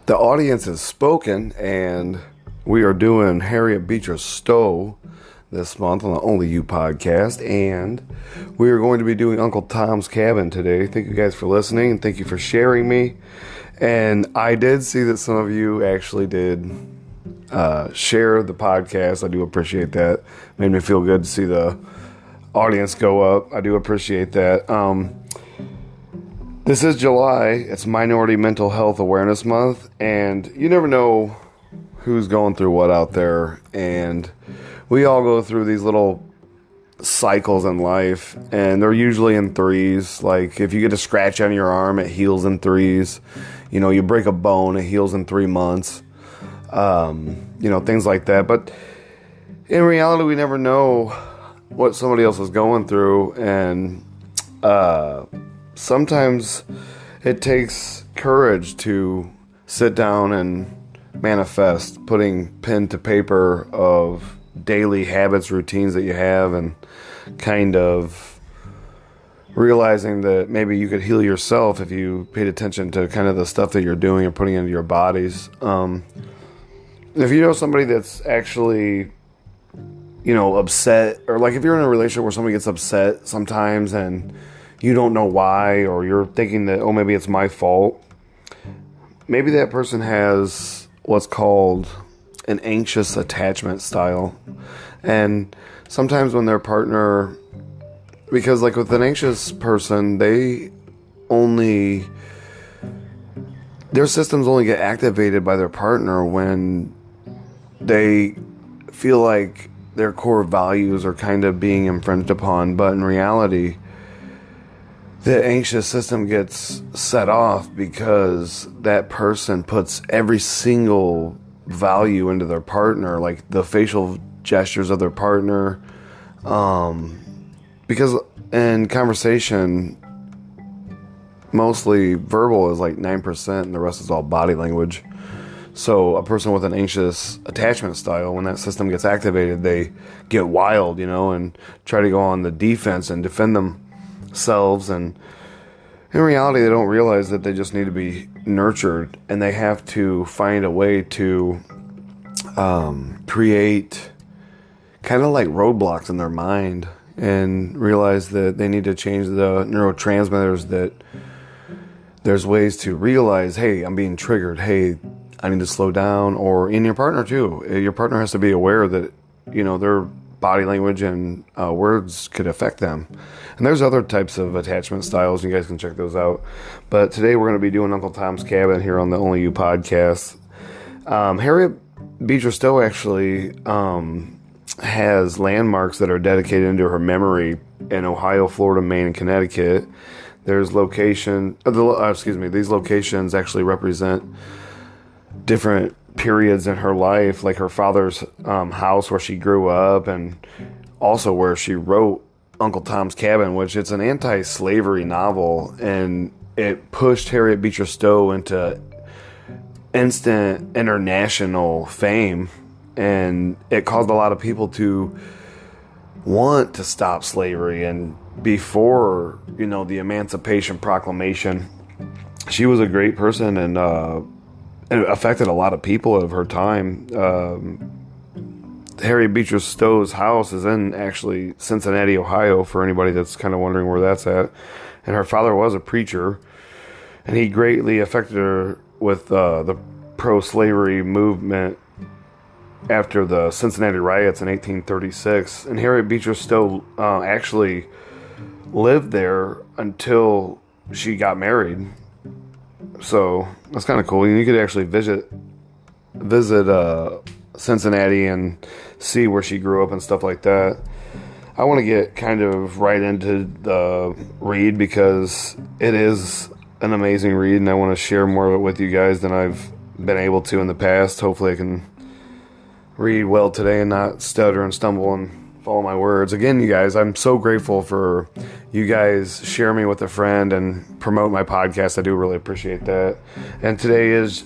The audience has spoken, and we are doing Harriet, Beecher, Stowe this month on the Only You podcast, and we are going to be doing Uncle Tom's Cabin today. Thank you guys for listening, and thank you for sharing me. And I did see that some of you actually did share the podcast. I do appreciate that. Made me feel good to see the audience go up. I do appreciate that. This is July. It's Minority Mental Health Awareness Month, and you never know who's going through what out there. And we all go through these little cycles in life, and they're usually in threes. Like if you get a scratch on your arm, it heals in threes. You know, you break a bone, it heals in 3 months. Things like that. But in reality, we never know what somebody else is going through, and sometimes it takes courage to sit down and manifest, putting pen to paper of daily habits, routines that you have, and kind of realizing that maybe you could heal yourself if you paid attention to kind of the stuff that you're doing and putting into your bodies. If you know somebody that's actually, upset, or like if you're in a relationship where somebody gets upset sometimes and you don't know why, or you're thinking that, maybe it's my fault. Maybe that person has what's called an anxious attachment style. And sometimes when their partner, because like with an anxious person, their systems only get activated by their partner when they feel like their core values are kind of being infringed upon. But in reality, the anxious system gets set off because that person puts every single value into their partner, like the facial gestures of their partner. Because in conversation, mostly verbal is like 9%, and the rest is all body language. So a person with an anxious attachment style, when that system gets activated, they get wild, and try to go on the defense and defend themselves. And in reality, they don't realize that they just need to be nurtured, and they have to find a way to create kind of like roadblocks in their mind, and realize that they need to change the neurotransmitters, that there's ways to realize, hey, I'm being triggered. Hey, I need to slow down. Or in your partner too. Your partner has to be aware that, their body language and words could affect them. And there's other types of attachment styles. You guys can check those out. But today we're going to be doing Uncle Tom's Cabin here on the Only You podcast. Harriet Beecher Stowe actually has landmarks that are dedicated into her memory in Ohio, Florida, Maine, and Connecticut. There's these locations actually represent different periods in her life, like her father's house where she grew up, and also where she wrote Uncle Tom's Cabin, which it's an anti-slavery novel, and it pushed Harriet Beecher Stowe into instant international fame, and it caused a lot of people to want to stop slavery. And before, the Emancipation Proclamation, she was a great person, and it affected a lot of people of her time. Harriet Beecher Stowe's house is in actually Cincinnati, Ohio, for anybody that's kind of wondering where that's at. And her father was a preacher, and he greatly affected her with the pro-slavery movement after the Cincinnati riots in 1836. And Harriet Beecher Stowe actually lived there until she got married. So that's kind of cool. You could actually visit Cincinnati and see where she grew up and stuff like that. I want to get kind of right into the read, because it is an amazing read, and I want to share more of it with you guys than I've been able to in the past. Hopefully I can read well today and not stutter and stumble and follow my words. Again, you guys, I'm so grateful for you guys share me with a friend and promote my podcast. I do really appreciate that. And today is,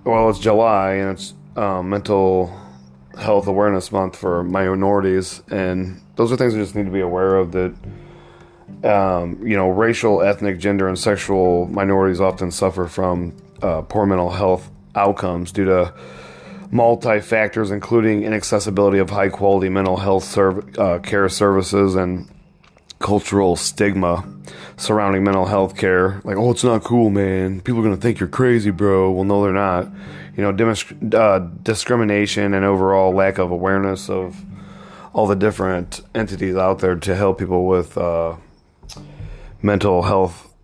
it's July, and it's Mental Health Awareness Month for minorities, and those are things I just need to be aware of, that racial, ethnic, gender, and sexual minorities often suffer from poor mental health outcomes due to multi-factors, including inaccessibility of high-quality mental health care services and cultural stigma surrounding mental health care. Like, oh, it's not cool, man. People are going to think you're crazy, bro. Well, no, they're not. Discrimination and overall lack of awareness of all the different entities out there to help people with mental health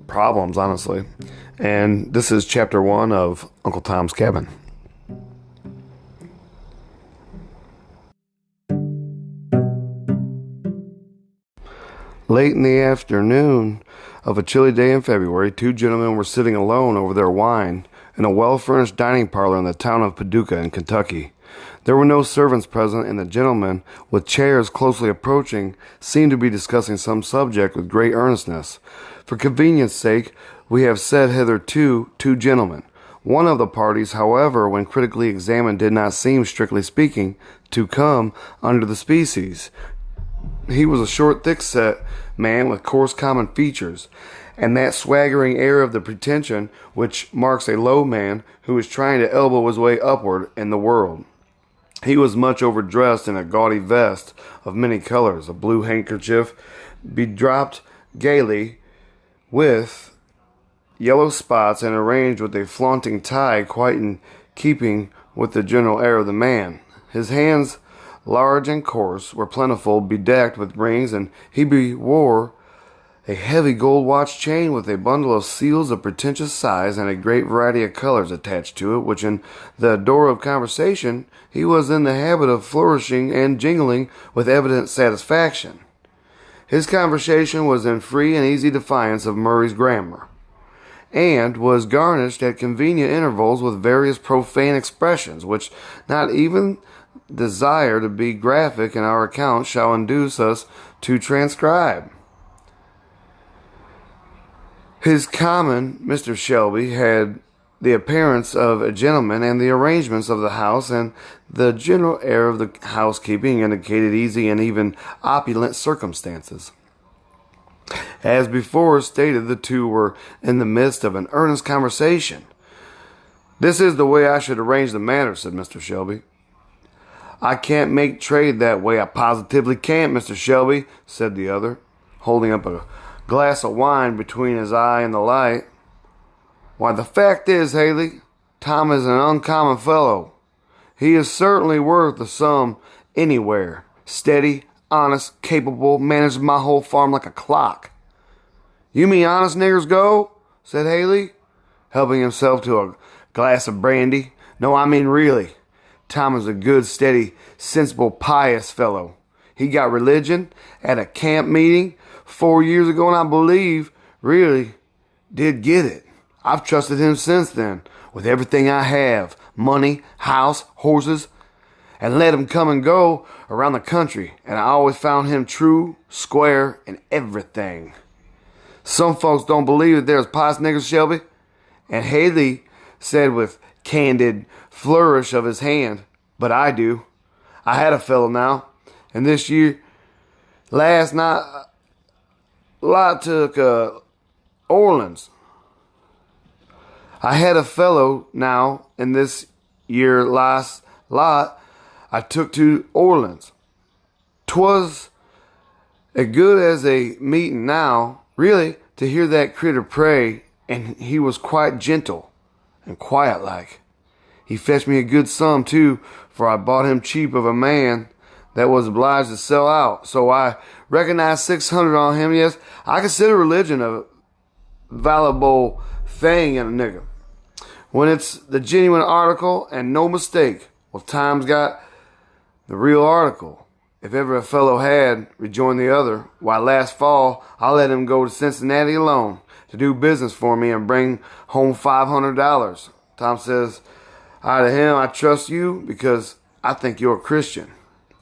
problems, honestly. And this is chapter 1 of Uncle Tom's Cabin. Late in the afternoon of a chilly day in February, 2 gentlemen were sitting alone over their wine in a well-furnished dining parlor in the town of Paducah in Kentucky. There were no servants present, and the gentlemen, with chairs closely approaching, seemed to be discussing some subject with great earnestness. For convenience sake, we have said hitherto 2 gentlemen. One of the parties, however, when critically examined, did not seem, strictly speaking, to come under the species. He was a short, thick-set man with coarse common features, and that swaggering air of the pretension which marks a low man who is trying to elbow his way upward in the world. He was much overdressed in a gaudy vest of many colors, a blue handkerchief bedropped gaily with yellow spots and arranged with a flaunting tie quite in keeping with the general air of the man. His hands, large and coarse, were plentiful, bedecked with rings, and he wore a heavy gold watch chain with a bundle of seals of pretentious size and a great variety of colors attached to it, which in the door of conversation he was in the habit of flourishing and jingling with evident satisfaction. His conversation was in free and easy defiance of Murray's grammar, and was garnished at convenient intervals with various profane expressions, which not even desire to be graphic in our account shall induce us to transcribe. His common, Mr. Shelby, had the appearance of a gentleman, and the arrangements of the house and the general air of the housekeeping indicated easy and even opulent circumstances. As before stated, the 2 were in the midst of an earnest conversation. "This is the way I should arrange the matter," said Mr. Shelby. "I can't make trade that way. I positively can't, Mr. Shelby," said the other, holding up a glass of wine between his eye and the light. "Why, the fact is, Haley, Tom is an uncommon fellow. He is certainly worth the sum anywhere. Steady, honest, capable, manages my whole farm like a clock." "You mean honest niggers go?" said Haley, helping himself to a glass of brandy. "No, I mean really. Tom is a good, steady, sensible, pious fellow. He got religion at a camp meeting 4 years ago, and I believe really did get it. I've trusted him since then, with everything I have, money, house, horses, and let him come and go around the country, and I always found him true, square, in everything. Some folks don't believe that there's pious niggers, Shelby." And Haley said with candid flourish of his hand, "But I do. I had a fellow now, and this year, last night, lot took Orleans. I had a fellow now, and this year last lot I took to Orleans. 'Twas as good as a meeting now, really, to hear that critter pray, and he was quite gentle and quiet like. He fetched me a good sum, too, for I bought him cheap of a man that was obliged to sell out. So I recognized 600 on him. Yes, I consider religion a valuable thing in a nigger, when it's the genuine article and no mistake. Well, Tom's got the real article, if ever a fellow had," rejoined the other. "Why, last fall I let him go to Cincinnati alone to do business for me and bring home $500. Tom says I to him, 'I trust you because I think you're a Christian.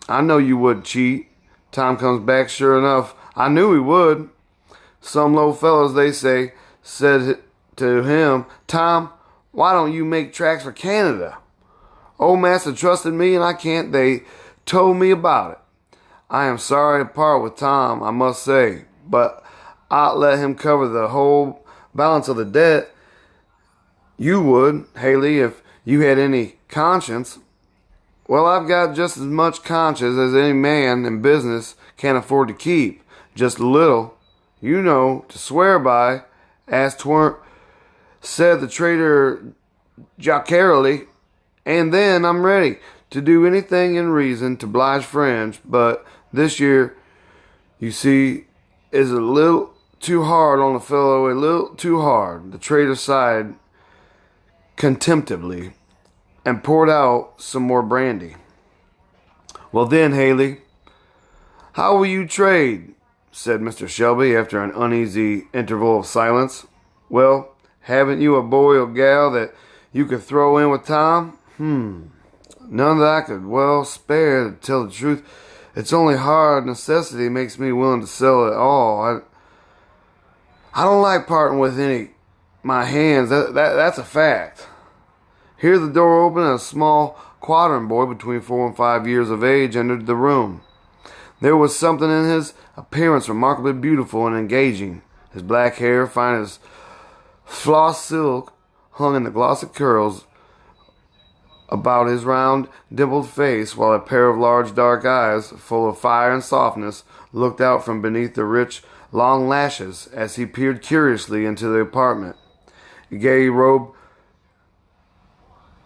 I know you wouldn't cheat.' Tom comes back, sure enough, I knew he would. Some low fellows, they say, said to him, 'Tom, why don't you make tracks for Canada?' Old master trusted me, and I can't. They told me about it. I am sorry to part with Tom, I must say, but I'll let him cover the whole balance of the debt You would, Haley, if you had any conscience. Well, I've got just as much conscience as any man in business can afford to keep. Just a little, you know, to swear by, as 'tweren't said the traitor jocularly. And then I'm ready to do anything in reason to oblige friends, but this year, you see, is a little too hard on the fellow, a little too hard. The traitor sighed contemptibly and poured out some more brandy. Well then, Haley, how will you trade? Said Mr. Shelby after an uneasy interval of silence. Well, haven't you a boy or gal that you could throw in with Tom? None that I could well spare, to tell the truth. It's only hard necessity makes me willing to sell it all. I don't like parting with any my hands. That's a fact. Here the door opened and a small quadrant boy between 4 and 5 years of age entered the room. There was something in his appearance remarkably beautiful and engaging. His black hair, fine as floss silk, hung in the glossy curls about his round, dimpled face, while a pair of large dark eyes, full of fire and softness, looked out from beneath the rich, long lashes as he peered curiously into the apartment. A gay robe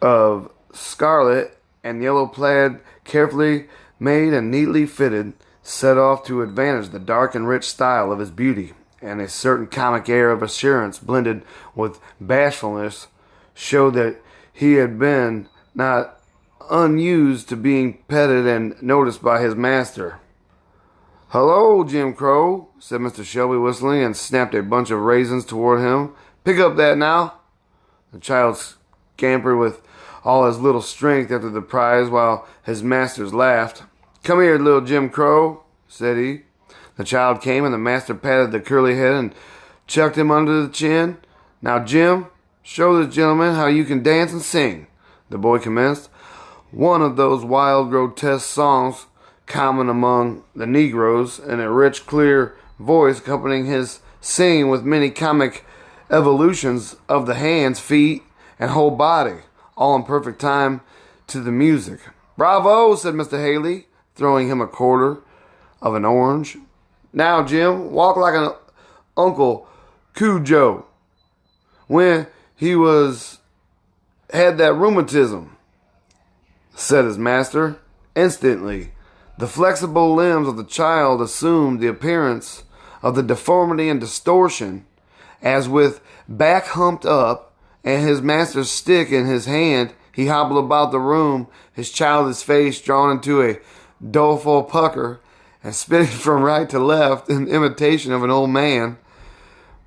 of scarlet and yellow plaid, carefully made and neatly fitted, set off to advantage the dark and rich style of his beauty, and a certain comic air of assurance blended with bashfulness showed that he had been not unused to being petted and noticed by his master. "Hello, Jim Crow," said Mr. Shelby, whistling, and snapped a bunch of raisins toward him. "Pick up that now." The child scampered with all his little strength after the prize, while his masters laughed. "Come here, little Jim Crow," said he. The child came, and the master patted the curly head and chucked him under the chin. "Now, Jim, show this gentleman how you can dance and sing," the boy commenced. One of those wild, grotesque songs common among the Negroes, and a rich, clear voice accompanying his singing with many comic evolutions of the hands, feet, and whole body, all in perfect time to the music. "Bravo," said Mr. Haley, throwing him a quarter of an orange. "Now, Jim, walk like an Uncle Cujo when he had that rheumatism," said his master. Instantly, the flexible limbs of the child assumed the appearance of the deformity and distortion, as with back humped up and his master's stick in his hand, he hobbled about the room, his childish face drawn into a doleful pucker, and spitting from right to left in imitation of an old man.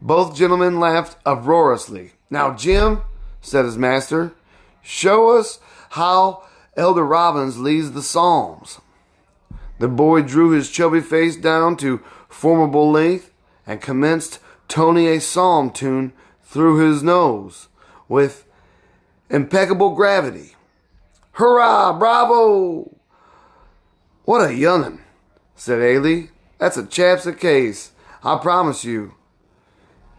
Both gentlemen laughed uproariously. "Now, Jim," said his master, "show us how Elder Robbins leads the psalms." The boy drew his chubby face down to formidable length and commenced toning a psalm tune through his nose with impeccable gravity. "Hurrah! Bravo!" "What a young'un," said Ailey. "That's a chap's case, I promise you."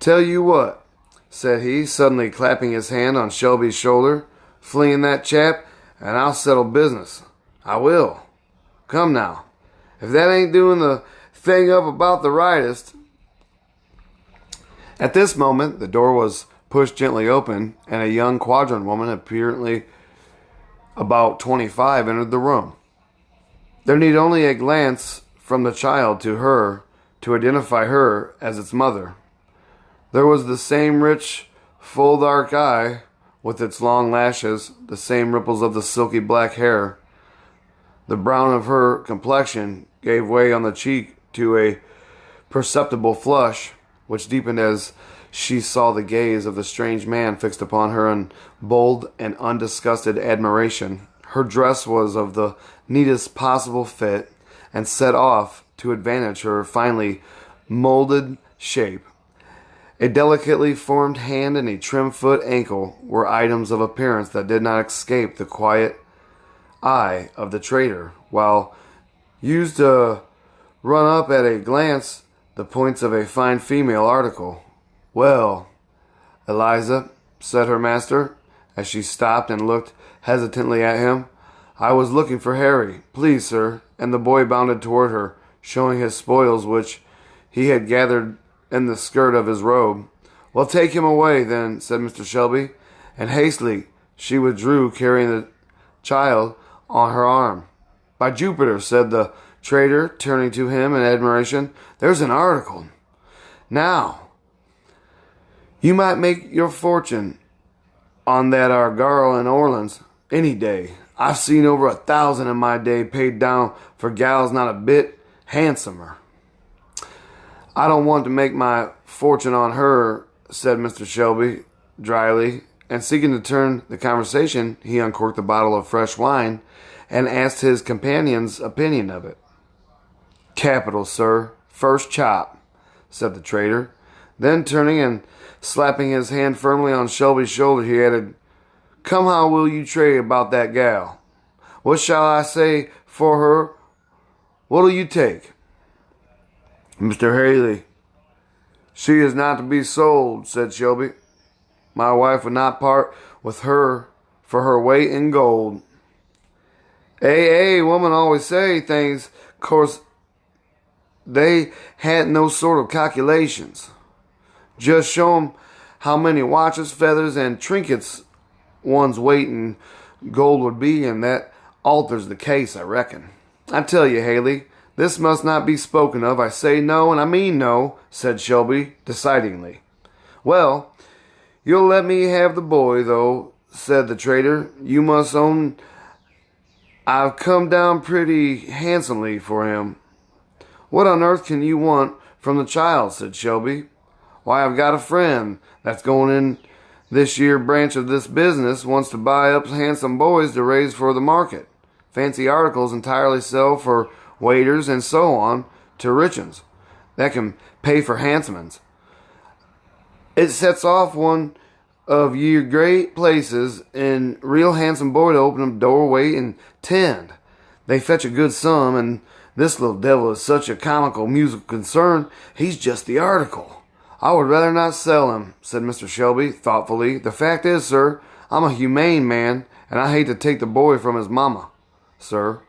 "Tell you what," said he, suddenly clapping his hand on Shelby's shoulder, "fling that chap, and I'll settle business. I will. Come now, if that ain't doing the thing up about the rightest." At this moment, the door was pushed gently open, and a young quadrant woman, apparently about 25, entered the room. There need only a glance from the child to her to identify her as its mother. There was the same rich, full dark eye, with its long lashes, the same ripples of the silky black hair. The brown of her complexion gave way on the cheek to a perceptible flush, which deepened as she saw the gaze of the strange man fixed upon her in bold and undisgusted admiration. Her dress was of the neatest possible fit, and set off to advantage her finely molded shape. A delicately formed hand and a trim foot ankle were items of appearance that did not escape the quiet eye of the trader, while used to run up at a glance the points of a fine female article. "Well, Eliza," said her master, as she stopped and looked hesitantly at him. "I was looking for Harry. Please, sir." And the boy bounded toward her, showing his spoils, which he had gathered in the skirt of his robe. "Well, take him away, then," said Mr. Shelby, and hastily she withdrew, carrying the child on her arm. "By Jupiter," said the trader, turning to him in admiration, "there's an article. Now, you might make your fortune on that ar girl in Orleans any day. I've seen over 1,000 in my day paid down for gals not a bit handsomer." "I don't want to make my fortune on her," said Mr. Shelby dryly, and seeking to turn the conversation, he uncorked a bottle of fresh wine and asked his companion's opinion of it. "Capital, sir. First chop," said the trader. Then turning and slapping his hand firmly on Shelby's shoulder, he added, "Come, how will you trade about that gal? What shall I say for her? What'll you take?" "Mr. Haley, she is not to be sold," said Shelby. "My wife would not part with her for her weight in gold." Women always say things, 'course they hadn't no sort of calculations. Just show 'em how many watches, feathers, and trinkets one's weight in gold would be, and that alters the case, I reckon. "I tell you, Haley, this must not be spoken of. I say no, and I mean no," said Shelby decidingly. "Well, you'll let me have the boy, though," said the trader. "You must own I've come down pretty handsomely for him." "What on earth can you want from the child?" said Shelby. "Why, I've got a friend that's going in this year branch of this business, wants to buy up handsome boys to raise for the market. Fancy articles entirely sell for waiters and so on to rich uns that can pay for handsome uns. It sets off one of ye great places in real handsome boy to open up doorway and tend. They fetch a good sum, and this little devil is such a comical musical concern, he's just the article. I would rather not sell him," said Mr. Shelby thoughtfully. "The fact is, sir, I'm a humane man, and I hate to take the boy from his mamma, sir."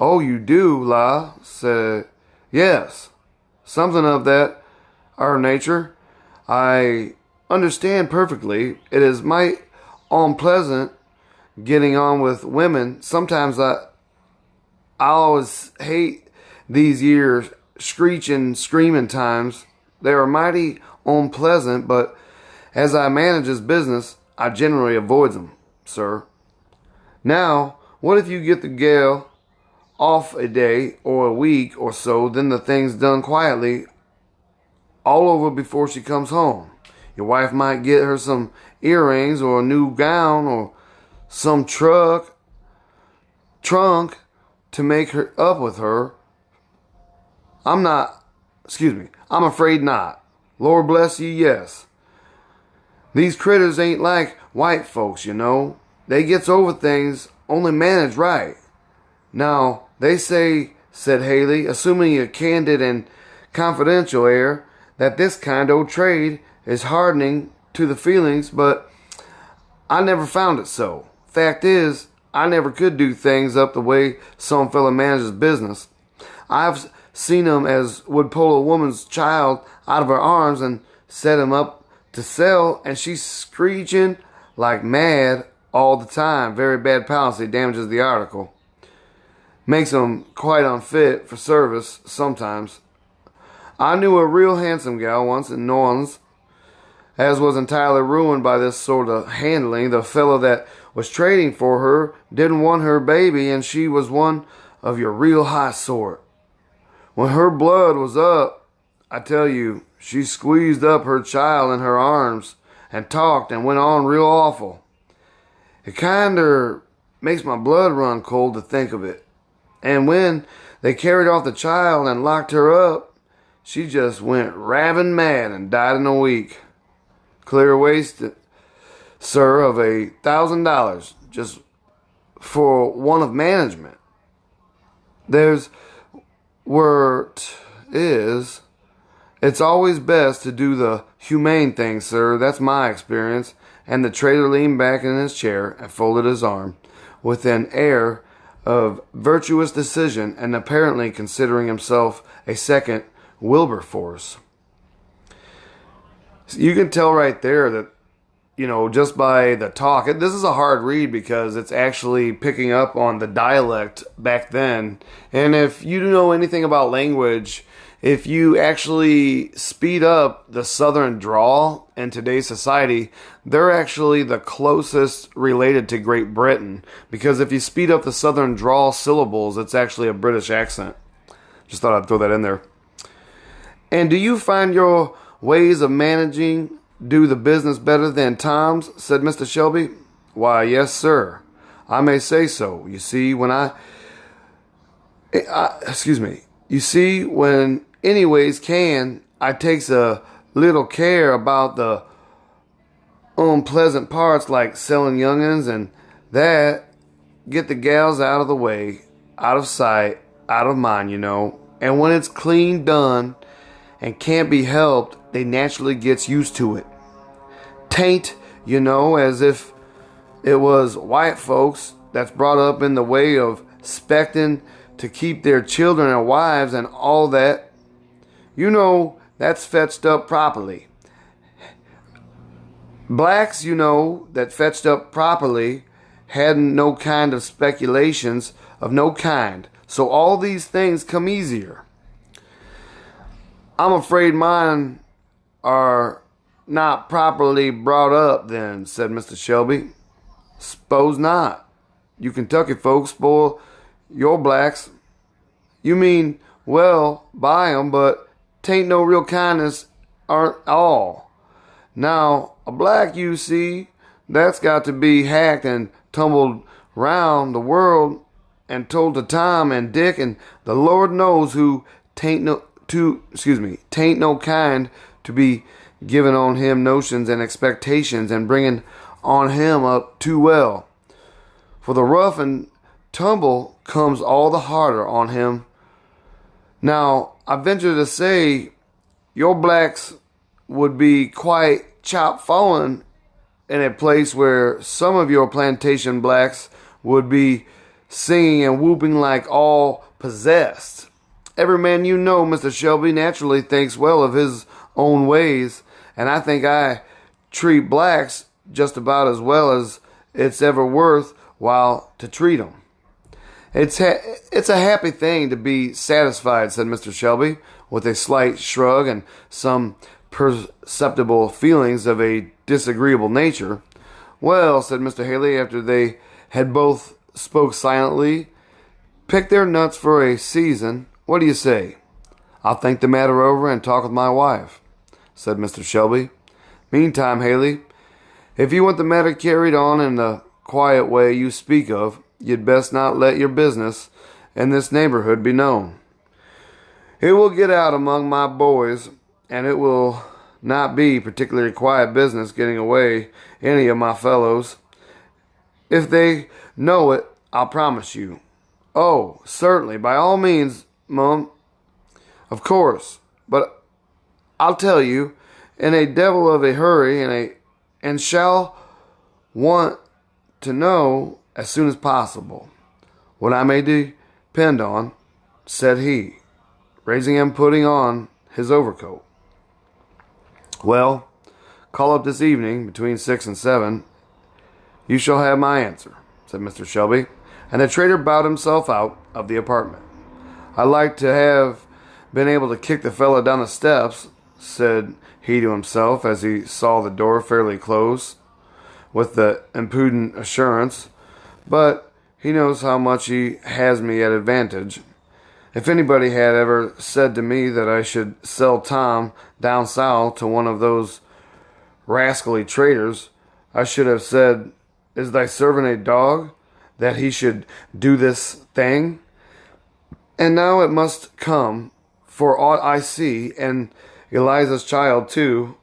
"Oh, you do, la?" said. "Yes, something of that nature. I understand perfectly. It is might unpleasant getting on with women. Sometimes I always hate these year screeching, screaming times. They are mighty unpleasant, but as I manages business, I generally avoids 'em, sir. Now, what if you get the gal off a day or a week or so, then the thing's done quietly all over before she comes home. Your wife might get her some earrings or a new gown or some trunk to make her up with her. I'm afraid not. Lord bless you, yes. These critters ain't like white folks, you know. They gets over things, only managed right. Now, they say," said Haley, assuming a candid and confidential air, "that this kind o' trade is hardening to the feelings, but I never found it so. Fact is, I never could do things up the way some fella manages business. I've seen 'em as would pull a woman's child out of her arms and set him up to sell, and she's screeching like mad all the time. Very bad policy, damages the article. Makes 'em quite unfit for service sometimes. I knew a real handsome gal once in New Orleans as was entirely ruined by this sort of handling. The fellow that was trading for her didn't want her baby, and she was one of your real high sort. When her blood was up, I tell you, she squeezed up her child in her arms and talked and went on real awful. It kinder makes my blood run cold to think of it. And when they carried off the child and locked her up, she just went raving mad and died in a week. Clear waste, sir, of $1,000 just for one of management. There's where 't is, It's always best to do the humane thing, sir. That's my experience. And the trader leaned back in his chair and folded his arm with an air of virtuous decision and apparently considering himself a second Wilberforce. You can tell right there that, just by the talk, this is a hard read because it's actually picking up on the dialect back then. And if you know anything about language, if you actually speed up the Southern drawl in today's society, they're actually the closest related to Great Britain. Because if you speed up the Southern drawl syllables, it's actually a British accent. Just thought I'd throw that in there. And do you find your ways of managing do the business better than Tom's? Said Mr. Shelby. Why, yes, sir. I may say so. You see, when anyways I takes a little care about the unpleasant parts like selling young'uns and that. Get the gals out of the way, out of sight, out of mind, And when it's clean done and can't be helped, they naturally gets used to it. Tain't, as if it was white folks that's brought up in the way of 'specting to keep their children and wives and all that. That's fetched up properly. Blacks, that fetched up properly hadn't no kind of speculations of no kind. So all these things come easier. I'm afraid mine are not properly brought up then, said Mr. Shelby. S'pose not. You Kentucky folks spoil your blacks. You mean, well, buy 'em, but 'tain't no real kindness aren't all. Now, a black, you see, that's got to be hacked and tumbled round the world and told to Tom and Dick and the Lord knows who tain't no kind to be giving on him notions and expectations and bringing on him up too well. For the rough and tumble comes all the harder on him. Now, I venture to say your blacks would be quite chop-fallen in a place where some of your plantation blacks would be singing and whooping like all possessed. Every man Mr. Shelby, naturally thinks well of his own ways, and I think I treat blacks just about as well as it's ever worth while to treat 'em. It's a happy thing to be satisfied, said Mr. Shelby, with a slight shrug and some perceptible feelings of a disagreeable nature. Well, said Mr. Haley, after they had both spoke silently, pick their nuts for a season. What do you say? I'll think the matter over and talk with my wife, said Mr. Shelby. Meantime, Haley, if you want the matter carried on in the quiet way you speak of, you'd best not let your business in this neighborhood be known. It will get out among my boys, and it will not be particularly quiet business getting away any of my fellows. If they know it, I'll promise you. Oh, certainly, by all means, Mum. Of course, but I'll tell you, in a devil of a hurry, and shall want to know as soon as possible what I may depend on, said he, raising and putting on his overcoat. Well, call up this evening between 6 and 7. You shall have my answer, said Mr. Shelby, and the trader bowed himself out of the apartment. I'd like to have been able to kick the fellow down the steps, said he to himself as he saw the door fairly close, with the impudent assurance, but he knows how much he has me at advantage. If anybody had ever said to me that I should sell Tom down south to one of those rascally traders, I should have said, is thy servant a dog, that he should do this thing? And now it must come, for aught I see, and Eliza's child too.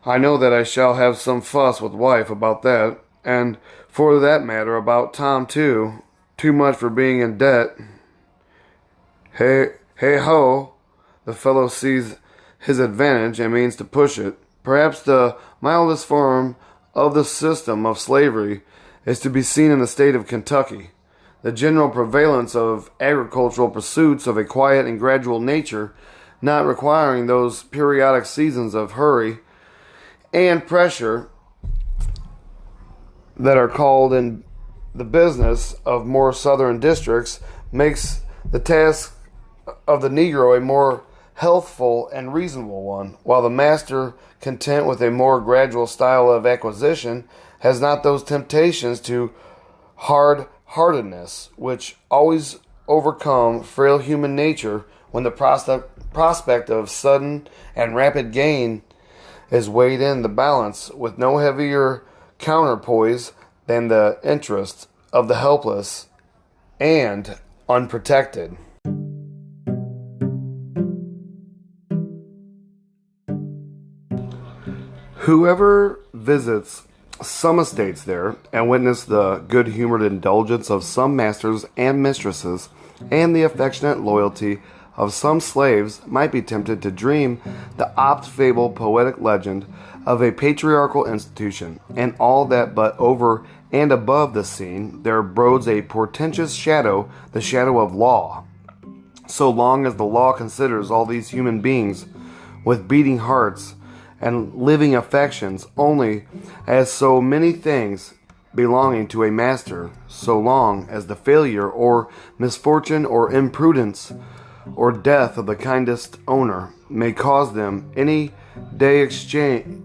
I know that I shall have some fuss with wife about that, and for that matter about Tom too. Too much for being in debt. Hey ho, the fellow sees his advantage and means to push it. Perhaps the mildest form of the system of slavery is to be seen in the state of Kentucky. The general prevalence of agricultural pursuits of a quiet and gradual nature, not requiring those periodic seasons of hurry and pressure that are called in the business of more southern districts, makes the task of the Negro a more healthful and reasonable one, while the master, content with a more gradual style of acquisition, has not those temptations to hard-heartedness which always overcome frail human nature when the prospect of sudden and rapid gain is weighed in the balance with no heavier counterpoise than the interest of the helpless and unprotected. Whoever visits some estates there and witness the good-humored indulgence of some masters and mistresses and the affectionate loyalty of some slaves might be tempted to dream the oft-fabled poetic legend of a patriarchal institution, and all that but over and above the scene there broads a portentous shadow, the shadow of law. So long as the law considers all these human beings with beating hearts and living affections only as so many things belonging to a master, so long as the failure or misfortune or imprudence or death of the kindest owner may cause them any day exchange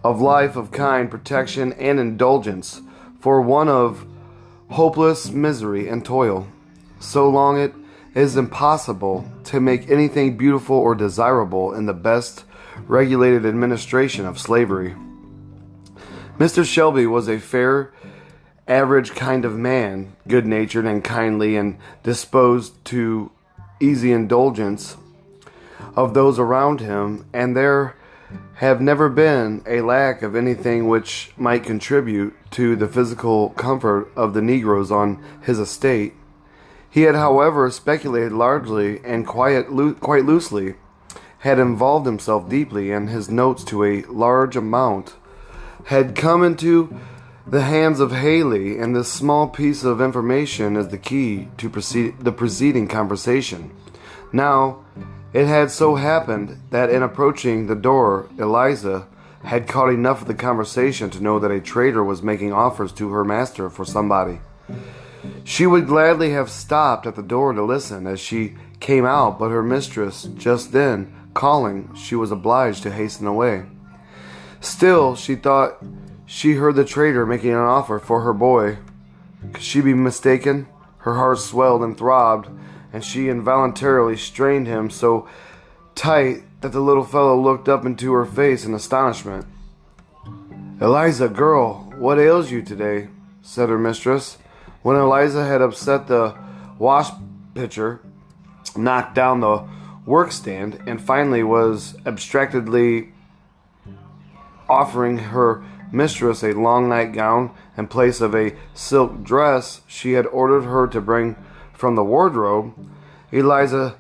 of life of kind protection and indulgence for one of hopeless misery and toil, so long it is impossible to make anything beautiful or desirable in the best regulated administration of slavery. Mr. Shelby was a fair, average kind of man, good-natured and kindly, and disposed to easy indulgence of those around him, and there have never been a lack of anything which might contribute to the physical comfort of the Negroes on his estate. He had, however, speculated largely and quite loosely, had involved himself deeply, and his notes to a large amount had come into the hands of Haley, and this small piece of information is the key to the preceding conversation. Now, it had so happened that in approaching the door, Eliza had caught enough of the conversation to know that a trader was making offers to her master for somebody. She would gladly have stopped at the door to listen as she came out, but her mistress just then calling, she was obliged to hasten away. Still, she thought she heard the trader making an offer for her boy. Could she be mistaken? Her heart swelled and throbbed, and she involuntarily strained him so tight that the little fellow looked up into her face in astonishment. "Eliza, girl, what ails you today?" said her mistress. When Eliza had upset the wash pitcher, knocked down the workstand, and finally was abstractedly offering her mistress a long nightgown in place of a silk dress she had ordered her to bring from the wardrobe, Eliza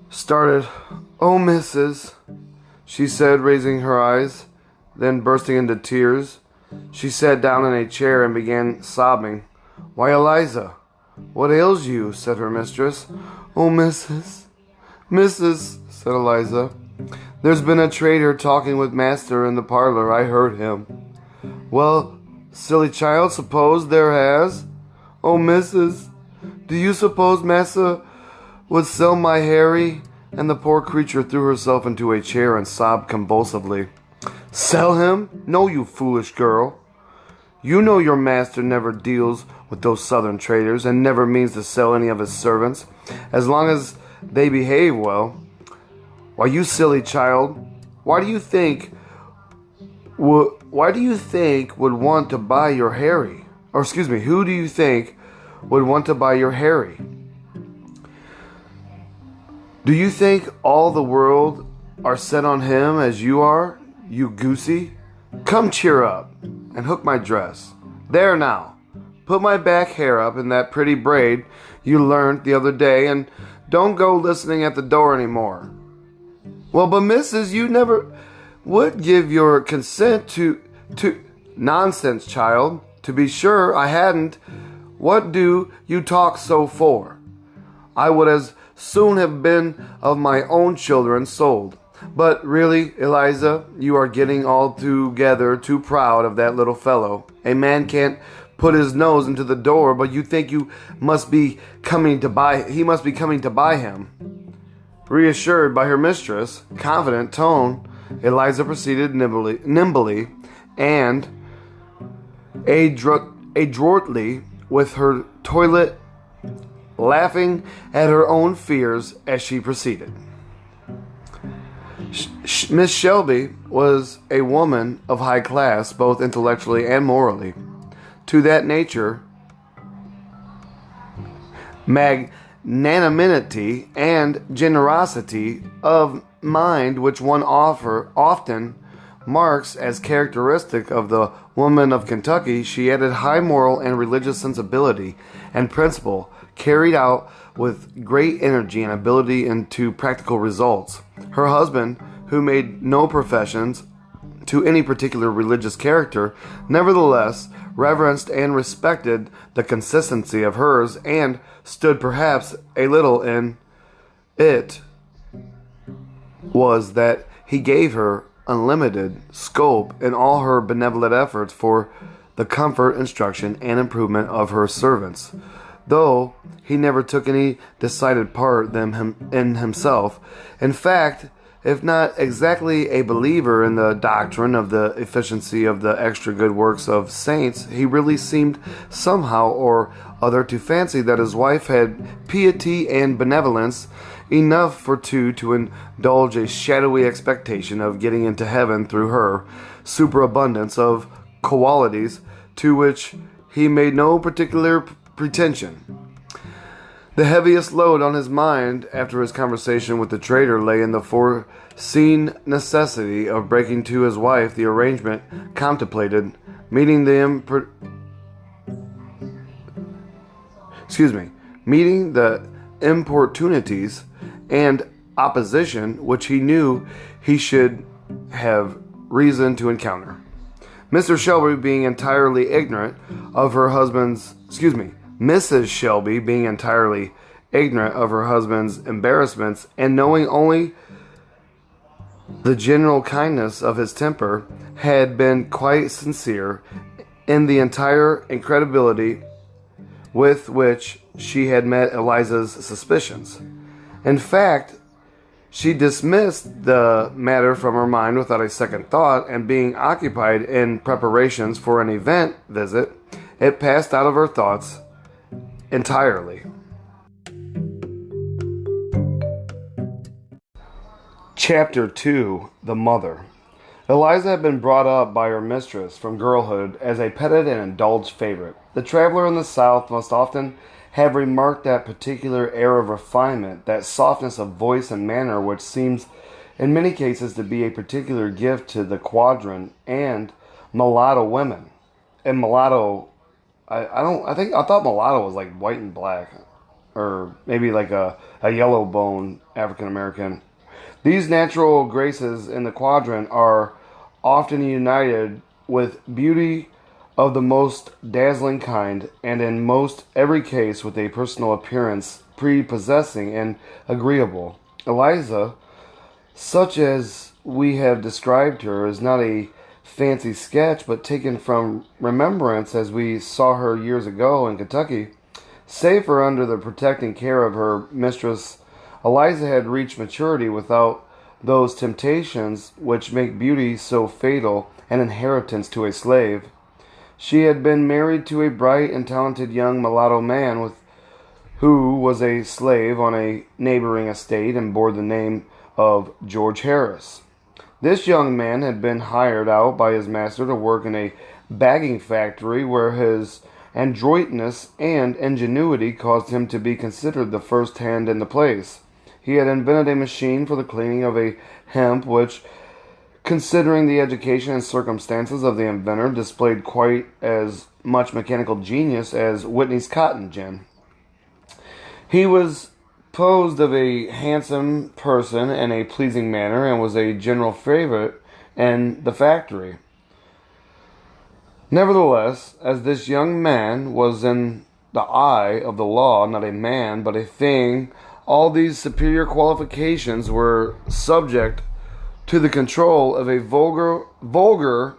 started. "Oh, missus," she said, raising her eyes, then bursting into tears. She sat down in a chair and began sobbing. "Why, Eliza, what ails you?" said her mistress. "Oh, missus, said Eliza. "There's been a trader talking with master in the parlor. I heard him." "Well, silly child, suppose there has?" "Oh, missus, do you suppose massa would sell my Harry?" And the poor creature threw herself into a chair and sobbed convulsively. "Sell him? No, you foolish girl. You know your master never deals with those southern traders, and never means to sell any of his servants, as long as they behave well. Why, you silly child, why do you think would want to buy your Harry? Or excuse me, who do you think would want to buy your Harry? Do you think all the world are set on him as you are, you goosey? Come, cheer up and hook my dress. There now, put my back hair up in that pretty braid you learned the other day, and Don't go listening at the door anymore." "Well, but missus, you never would give your consent to... Nonsense, child. To be sure, I hadn't. What do you talk so for? I would as soon have been of my own children sold. But really, Eliza, you are getting altogether too proud of that little fellow. A man can't put his nose into the door, but you think he must be coming to buy him." Reassured by her mistress' confident tone, Eliza proceeded nimbly and adroitly with her toilet, laughing at her own fears as she proceeded. Miss Shelby was a woman of high class, both intellectually and morally. To that nature, magnanimity, and generosity of mind which one often marks as characteristic of the woman of Kentucky, she added high moral and religious sensibility and principle, carried out with great energy and ability into practical results. Her husband, who made no professions to any particular religious character, nevertheless reverenced and respected the consistency of hers, and stood perhaps a little in it, was that he gave her unlimited scope in all her benevolent efforts for the comfort, instruction, and improvement of her servants, though he never took any decided part in himself. In fact, if not exactly a believer in the doctrine of the efficiency of the extra good works of saints, he really seemed somehow or other to fancy that his wife had piety and benevolence enough for two to indulge a shadowy expectation of getting into heaven through her superabundance of qualities, to which he made no particular pretension. The heaviest load on his mind after his conversation with the trader lay in the foreseen necessity of breaking to his wife the arrangement contemplated, meeting the importunities and opposition which he knew he should have reason to encounter. Mrs. Shelby being entirely ignorant of her husband's embarrassments, and knowing only the general kindness of his temper, had been quite sincere in the entire incredibility with which she had met Eliza's suspicions. In fact, she dismissed the matter from her mind without a second thought, and being occupied in preparations for an event visit, it passed out of her thoughts entirely. Chapter 2. The Mother. Eliza had been brought up by her mistress from girlhood as a petted and indulged favorite. The traveler in the South must often have remarked that particular air of refinement, that softness of voice and manner which seems in many cases to be a particular gift to the quadroon and mulatto women. And mulatto, I thought mulatto was like white and black, or maybe like a yellow bone African American. These natural graces in the quadrant are often united with beauty of the most dazzling kind, and in most every case with a personal appearance prepossessing and agreeable. Eliza, such as we have described her, is not a fancy sketch, but taken from remembrance as we saw her years ago in Kentucky. Save for under the protecting care of her mistress, Eliza had reached maturity without those temptations which make beauty so fatal an inheritance to a slave. She had been married to a bright and talented young mulatto man who was a slave on a neighboring estate and bore the name of George Harris. This young man had been hired out by his master to work in a bagging factory where his adroitness and ingenuity caused him to be considered the first hand in the place. He had invented a machine for the cleaning of a hemp which, considering the education and circumstances of the inventor, displayed quite as much mechanical genius as Whitney's cotton gin. He was posed of a handsome person in a pleasing manner and was a general favorite in the factory. Nevertheless, as this young man was in the eye of the law not a man but a thing, all these superior qualifications were subject to the control of a vulgar,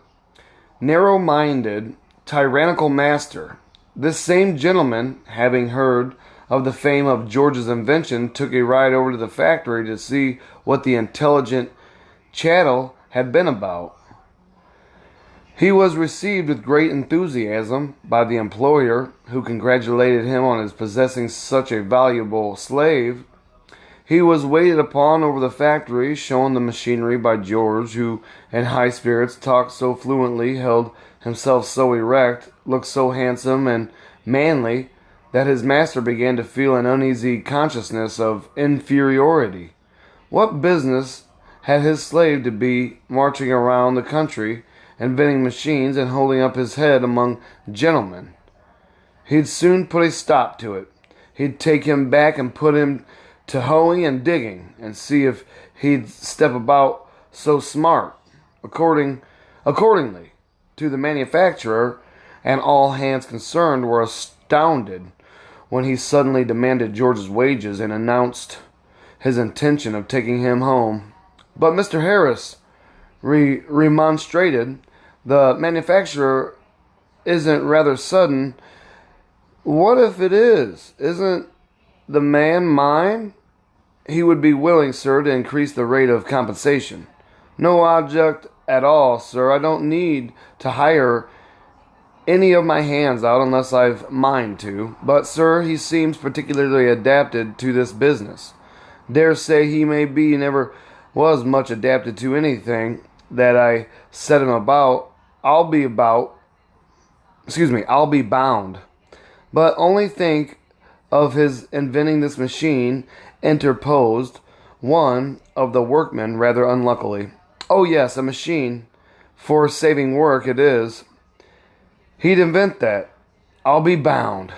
narrow-minded, tyrannical master. This same gentleman, having heard of the fame of George's invention, took a ride over to the factory to see what the intelligent chattel had been about. He was received with great enthusiasm by the employer, who congratulated him on his possessing such a valuable slave. He was waited upon over the factory, shown the machinery by George, who, in high spirits, talked so fluently, held himself so erect, looked so handsome and manly, that his master began to feel an uneasy consciousness of inferiority. What business had his slave to be marching around the country, inventing machines and holding up his head among gentlemen? He'd soon put a stop to it. He'd take him back and put him to hoeing and digging, and see if he'd step about so smart. Accordingly, to the manufacturer and all hands concerned were astounded when he suddenly demanded George's wages and announced his intention of taking him home. But Mr. Harris remonstrated, "The manufacturer isn't rather sudden?" "What if it is? Isn't the man mine?" "He would be willing, sir, to increase the rate of compensation." "No object at all, sir. I don't need to hire any of my hands out unless I've mind to. But, sir, he seems particularly adapted to this business." "Dare say he may be. Never was much adapted to anything that I set him about. I'll be bound. But only think of his inventing this machine," interposed one of the workmen rather unluckily. "Oh yes, a machine for saving work it is. He'd invent that. I'll be bound.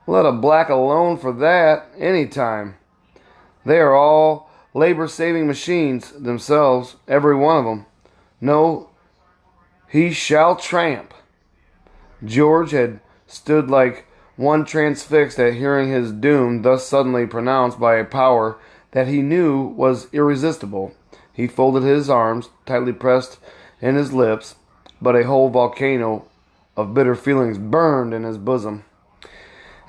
Let a black alone for that any time. They are all labor-saving machines themselves, every one of them. No, he shall tramp." George had stood like one transfixed at hearing his doom thus suddenly pronounced by a power that he knew was irresistible. He folded his arms, tightly pressed in his lips, but a whole volcano of bitter feelings burned in his bosom,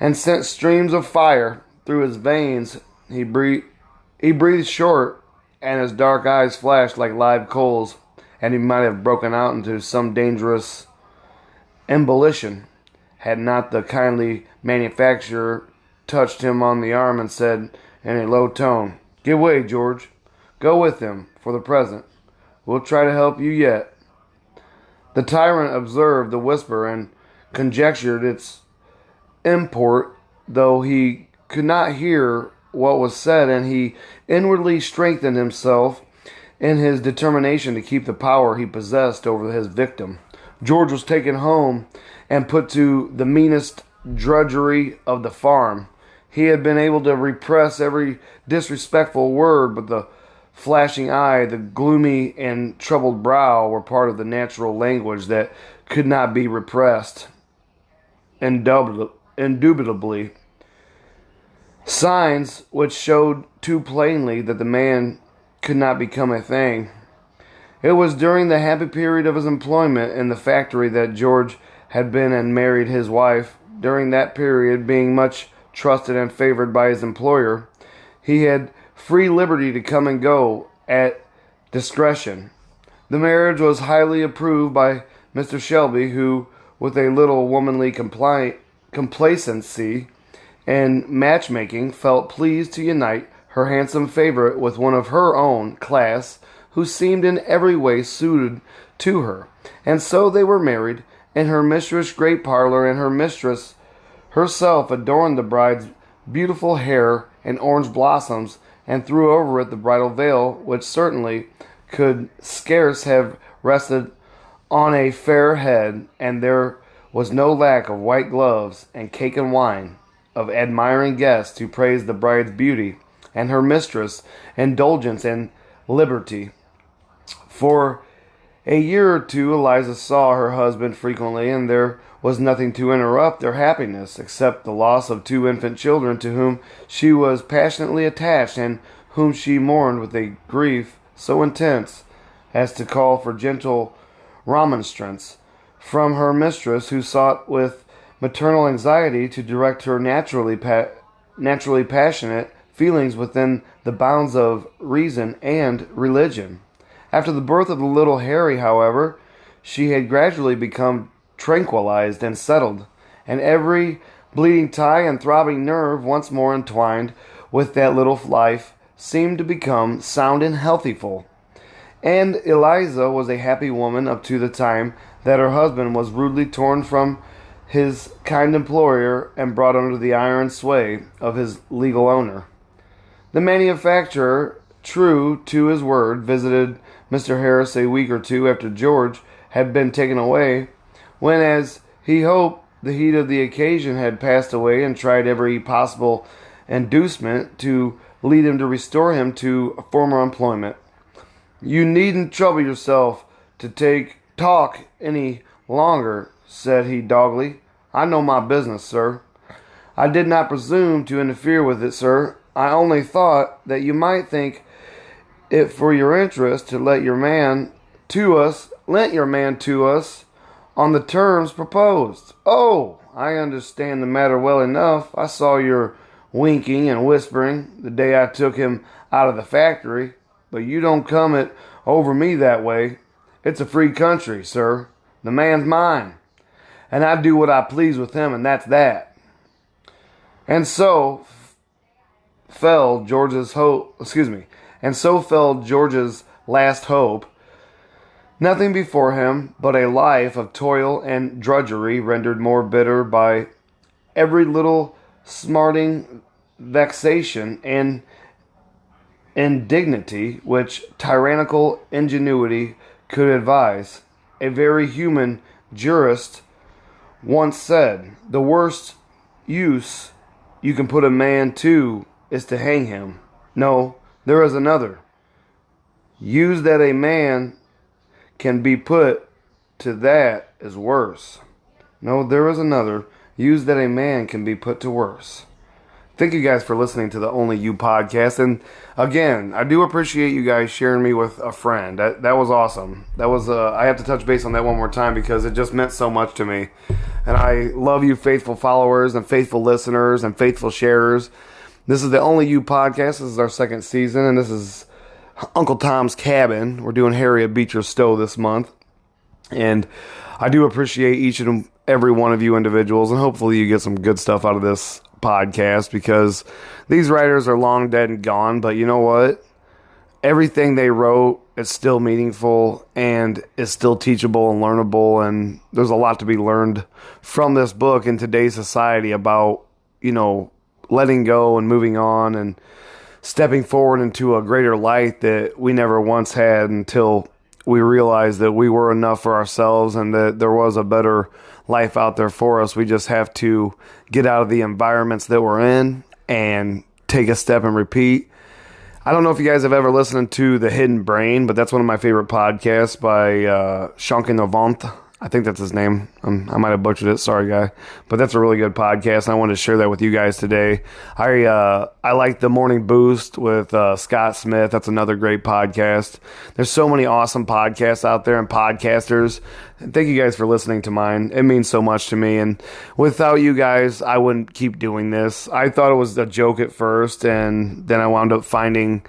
and sent streams of fire through his veins. He breathed short, and his dark eyes flashed like live coals, and he might have broken out into some dangerous ebullition, had not the kindly manufacturer touched him on the arm and said in a low tone, "Give way, George. Go with him for the present. We'll try to help you yet." The tyrant observed the whisper and conjectured its import, though he could not hear what was said, and he inwardly strengthened himself in his determination to keep the power he possessed over his victim. George was taken home and put to the meanest drudgery of the farm. He had been able to repress every disrespectful word, but the flashing eye, the gloomy and troubled brow were part of the natural language that could not be repressed. Indubitably, signs which showed too plainly that the man could not become a thing. It was during the happy period of his employment in the factory that George had been and married his wife. During that period, being much trusted and favored by his employer, he had free liberty to come and go at discretion. The marriage was highly approved by Mr. Shelby, who, with a little womanly complacency and matchmaking, felt pleased to unite her handsome favorite with one of her own class who seemed in every way suited to her. And so they were married in her mistress' great parlor, and her mistress herself adorned the bride's beautiful hair in orange blossoms and threw over it the bridal veil, which certainly could scarce have rested on a fair head, and there was no lack of white gloves and cake and wine. of admiring guests who praised the bride's beauty and her mistress' indulgence and liberty. For a year or two, Eliza saw her husband frequently, and there was nothing to interrupt their happiness except the loss of 2 infant children to whom she was passionately attached and whom she mourned with a grief so intense as to call for gentle remonstrance from her mistress, who sought with maternal anxiety to direct her naturally passionate feelings within the bounds of reason and religion. After the birth of the little Harry, however, she had gradually become tranquilized and settled, and every bleeding tie and throbbing nerve once more entwined with that little life seemed to become sound and healthful. And Eliza was a happy woman up to the time that her husband was rudely torn from his kind employer and brought under the iron sway of his legal owner. The manufacturer, true to his word, visited Mr. Harris a week or two after George had been taken away, when, as he hoped, the heat of the occasion had passed away, and tried every possible inducement to lead him to restore him to former employment. "You needn't trouble yourself to talk any longer," said he doggedly. "I know my business, sir. I did not presume to interfere with it, sir. I only thought that you might think it for your interest to lent your man to us on the terms proposed." "Oh, I understand the matter well enough. I saw your winking and whispering the day I took him out of the factory. But you don't come it over me that way. It's a free country, sir. The man's mine, and I do what I please with him, and that's that." And so fell George's last hope. Nothing before him but a life of toil and drudgery, rendered more bitter by every little smarting vexation and indignity which tyrannical ingenuity could advise. A very human jurist once said, "The worst use you can put a man to is to hang him." No, there is another use that a man can be put to that is worse. No, there is another use that a man can be put to worse. Thank you guys for listening to the Only You podcast. And again, I do appreciate you guys sharing me with a friend. That was awesome. That was I have to touch base on that one more time because it just meant so much to me. And I love you faithful followers and faithful listeners and faithful sharers. This is the Only You podcast. This is our 2nd season, and this is Uncle Tom's Cabin. We're doing Harriet, Beecher, Stowe this month. And I do appreciate each and every one of you individuals, and hopefully you get some good stuff out of this podcast, because these writers are long dead and gone, but you know what? Everything they wrote is still meaningful and is still teachable and learnable, and there's a lot to be learned from this book in today's society about, letting go and moving on and stepping forward into a greater light that we never once had until we realized that we were enough for ourselves and that there was a better life out there for us. We just have to get out of the environments that we're in and take a step and repeat. I don't know if you guys have ever listened to The Hidden Brain, but that's one of my favorite podcasts by Shankin Avant. I think that's his name. I might have butchered it. Sorry, guy. But that's a really good podcast, and I wanted to share that with you guys today. I like The Morning Boost with Scott Smith. That's another great podcast. There's so many awesome podcasts out there and podcasters. Thank you guys for listening to mine. It means so much to me, and without you guys, I wouldn't keep doing this. I thought it was a joke at first, and then I wound up finding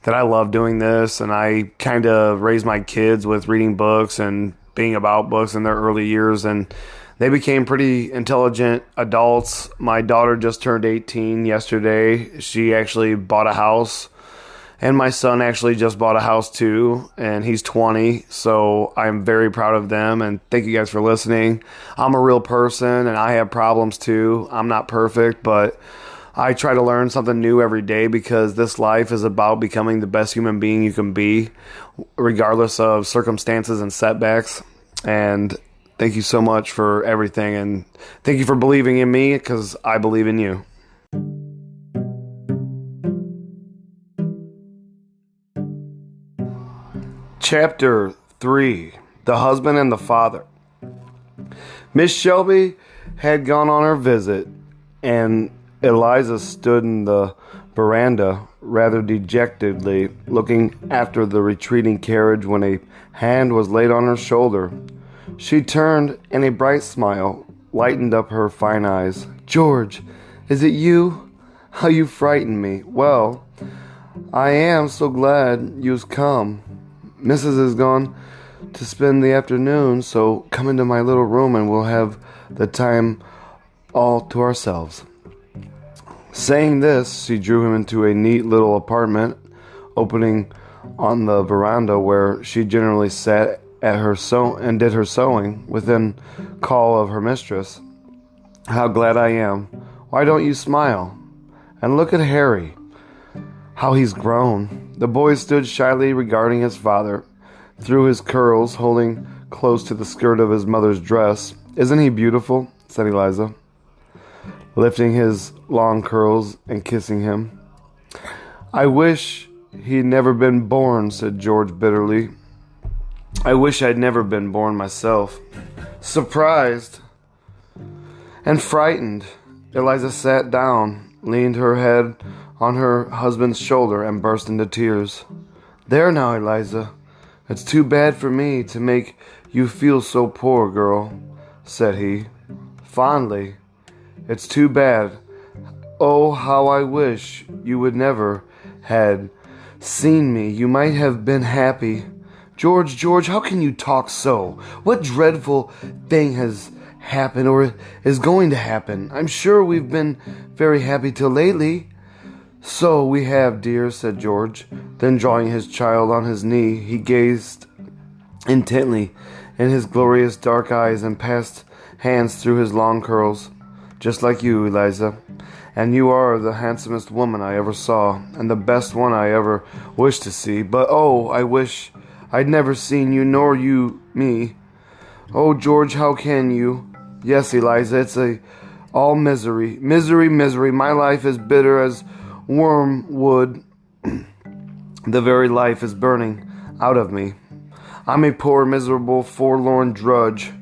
that I love doing this, and I kind of raised my kids with reading books and being about books in their early years, and they became pretty intelligent adults. My daughter just turned 18 yesterday. She actually bought a house, and my son actually just bought a house too, and he's 20, so I'm very proud of them, and thank you guys for listening. I'm a real person, and I have problems too. I'm not perfect, but I try to learn something new every day, because this life is about becoming the best human being you can be, regardless of circumstances and setbacks. And Thank you so much for everything, and thank you for believing in me, because I believe in you. Chapter 3. The Husband and the Father. Miss Shelby had gone on her visit, and Eliza stood in the veranda rather dejectedly, looking after the retreating carriage when a hand was laid on her shoulder. She turned, and a bright smile lightened up her fine eyes. "George, is it you? How you frightened me. Well, I am so glad you've come. Mrs. is gone to spend the afternoon, so come into my little room and we'll have the time all to ourselves." Saying this, she drew him into a neat little apartment opening on the veranda, where she generally sat at her and did her sewing within call of her mistress. "How glad I am. Why don't you smile? And look at Harry. How he's grown." The boy stood shyly regarding his father through his curls, holding close to the skirt of his mother's dress. "Isn't he beautiful?" said Eliza, lifting his long curls and kissing him. "I wish he'd never been born," said George bitterly. "I wish I'd never been born myself." Surprised and frightened, Eliza sat down, leaned her head on her husband's shoulder, and burst into tears. "There now, Eliza, it's too bad for me to make you feel so poor, girl," said he, fondly. "It's too bad. Oh, how I wish you would never had seen me. You might have been happy." George, how can you talk so? What dreadful thing has happened or is going to happen? I'm sure we've been very happy till lately." "So we have, dear," said George. Then, drawing his child on his knee, he gazed intently in his glorious dark eyes and passed hands through his long curls. "Just like you, Eliza. And you are the handsomest woman I ever saw, and the best one I ever wished to see. But oh, I wish I'd never seen you, nor you me. Oh, George, how can you? Yes, Eliza, it's all misery. Misery. My life is bitter as wormwood. The very life is burning out of me. I'm a poor, miserable, forlorn drudge.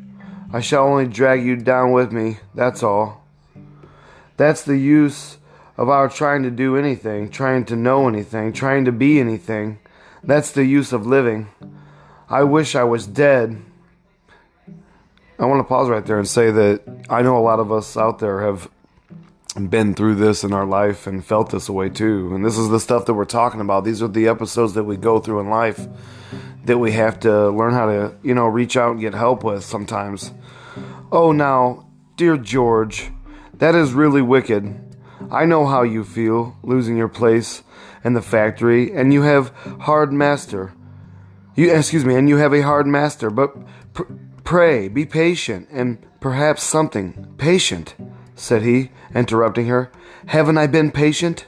I shall only drag you down with me, that's all. That's the use of our trying to do anything, trying to know anything, trying to be anything. That's the use of living. I wish I was dead." I want to pause right there and say that I know a lot of us out there have been through this in our life and felt this way too. And this is the stuff that we're talking about. These are the episodes that we go through in life that we have to learn how to, reach out and get help with sometimes. "Oh, now, dear George, that is really wicked. I know how you feel, losing your place in the factory, and you have hard master. And you have a hard master, but pray, be patient, and perhaps something." "Patient," said he, interrupting her. "Haven't I been patient?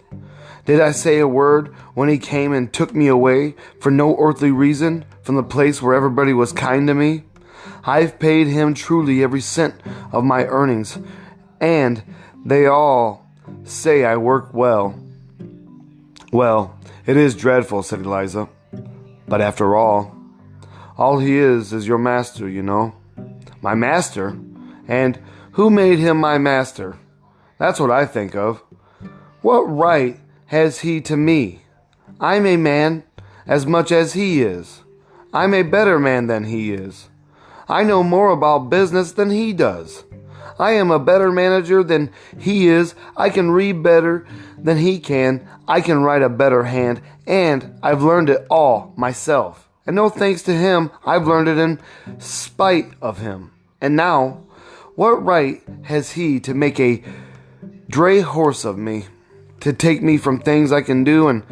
Did I say a word when he came and took me away for no earthly reason from the place where everybody was kind to me? I've paid him truly every cent of my earnings, and they all say I work well." "Well, it is dreadful," said Eliza. "But after all he is your master, "My master? And who made him my master? That's what I think of. What right has he to me? I'm a man as much as he is. I'm a better man than he is. I know more about business than he does. I am a better manager than he is. I can read better than he can. I can write a better hand, and I've learned it all myself. And no thanks to him, I've learned it in spite of him. And now, what right has he to make a dray horse of me, to take me from things I can do and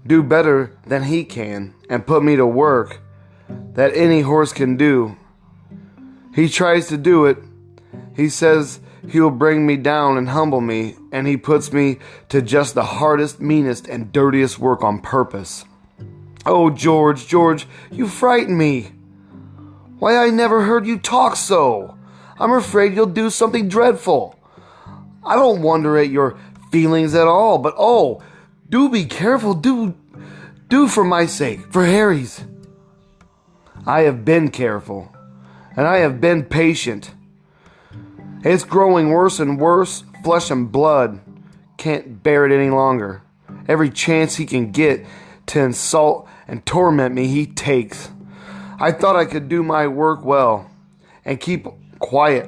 do better than he can, and put me to work that any horse can do? He tries to do it. He says he'll bring me down and humble me, and he puts me to just the hardest, meanest, and dirtiest work on purpose. Oh, George, you frighten me." Why, I never heard you talk so. I'm afraid you'll do something dreadful. I don't wonder at your feelings at all, but oh, do be careful, do for my sake, for Harry's. I have been careful, and I have been patient. It's growing worse and worse, flesh and blood. Can't bear it any longer. Every chance he can get to insult and torment me, he takes. I thought I could do my work well and keep quiet,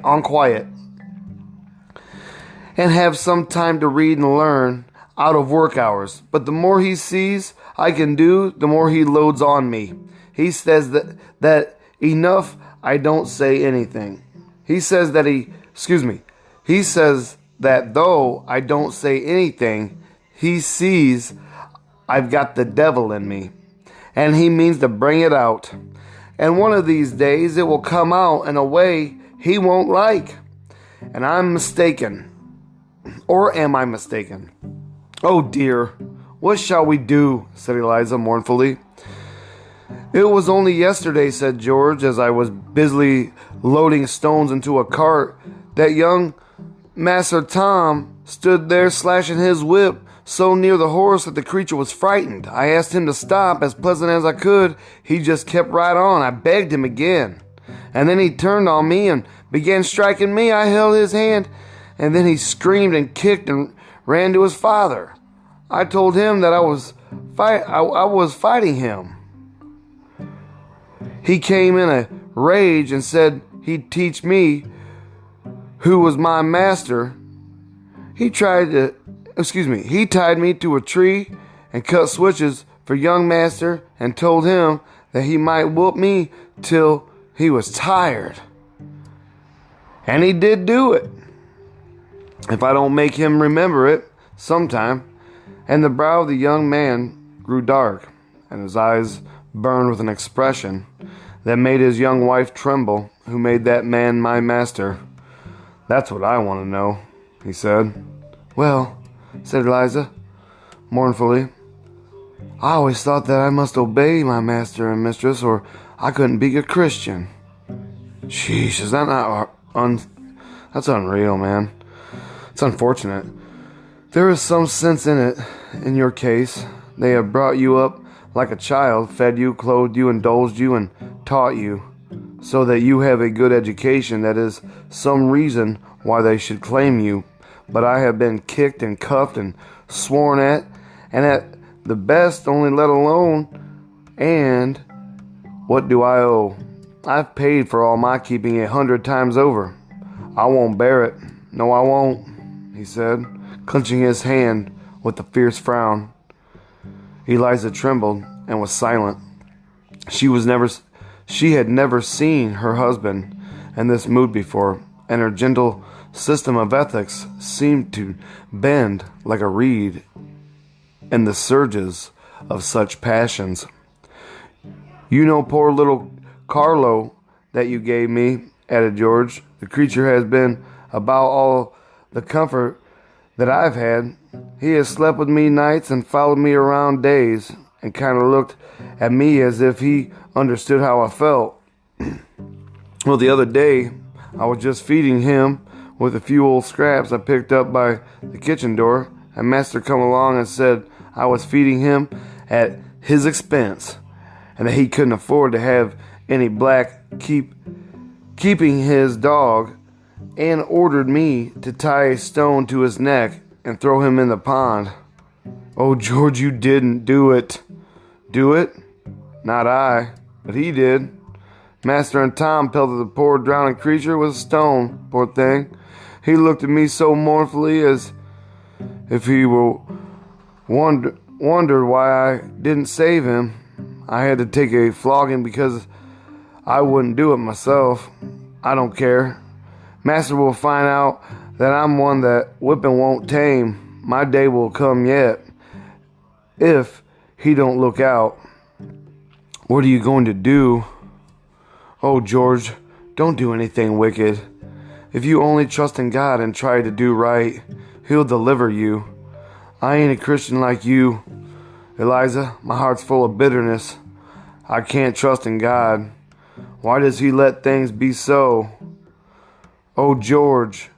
and have some time to read and learn out of work hours. But the more he sees I can do, the more he loads on me. He says that enough, I don't say anything. He says that though I don't say anything, he sees I've got the devil in me, and he means to bring it out. And one of these days it will come out in a way he won't like. And I'm mistaken. Or am I mistaken? Oh dear, what shall we do? Said Eliza mournfully. It was only yesterday, said George, as I was busily loading stones into a cart, that young Master Tom stood there slashing his whip so near the horse that the creature was frightened. I asked him to stop as pleasant as I could. He just kept right on. I begged him again. And then he turned on me and began striking me. I held his hand, and then he screamed and kicked and ran to his father. I told him that I was fighting him. He came in a rage and said he'd teach me who was my master. He tied me to a tree and cut switches for young master and told him that he might whoop me till he was tired. And he did do it, if I don't make him remember it sometime. And the brow of the young man grew dark, and his eyes burned with an expression that made his young wife tremble. Who made that man my master? That's what I want to know, he said. Well, said Eliza mournfully, I always thought that I must obey my master and mistress, or I couldn't be a Christian. Sheesh, is that not that's unreal, man. It's unfortunate. There is some sense in it. In your case, they have brought you up like a child, fed you, clothed you, indulged you, and taught you, so that you have a good education. That is some reason why they should claim you. But I have been kicked and cuffed and sworn at, and at the best only let alone. And what do I owe? I've paid for all my keeping 100 times over. I won't bear it. No, I won't, he said, clenching his hand with a fierce frown. Eliza trembled and was silent. She had never seen her husband in this mood before, and her gentle system of ethics seemed to bend like a reed in the surges of such passions. You know poor little Carlo that you gave me, added George. The creature has been about all the comfort that I've had. He has slept with me nights and followed me around days, and kind of looked at me as if he understood how I felt. Well, the other day, I was just feeding him with a few old scraps I picked up by the kitchen door, and Master come along and said I was feeding him at his expense, and that he couldn't afford to have any black keeping his dog, and ordered me to tie a stone to his neck and throw him in the pond. Oh, George, you didn't do it. Do it? Not I, but he did. Master and Tom pelted the poor drowning creature with a stone, poor thing. He looked at me so mournfully as if he wondered why I didn't save him. I had to take a flogging because I wouldn't do it myself. I don't care. Master will find out that I'm one that whipping won't tame. My day will come yet, if he don't look out. What are you going to do? Oh, George, don't do anything wicked. If you only trust in God and try to do right, He'll deliver you. I ain't a Christian like you, Eliza. My heart's full of bitterness. I can't trust in God. Why does he let things be so? Oh, George,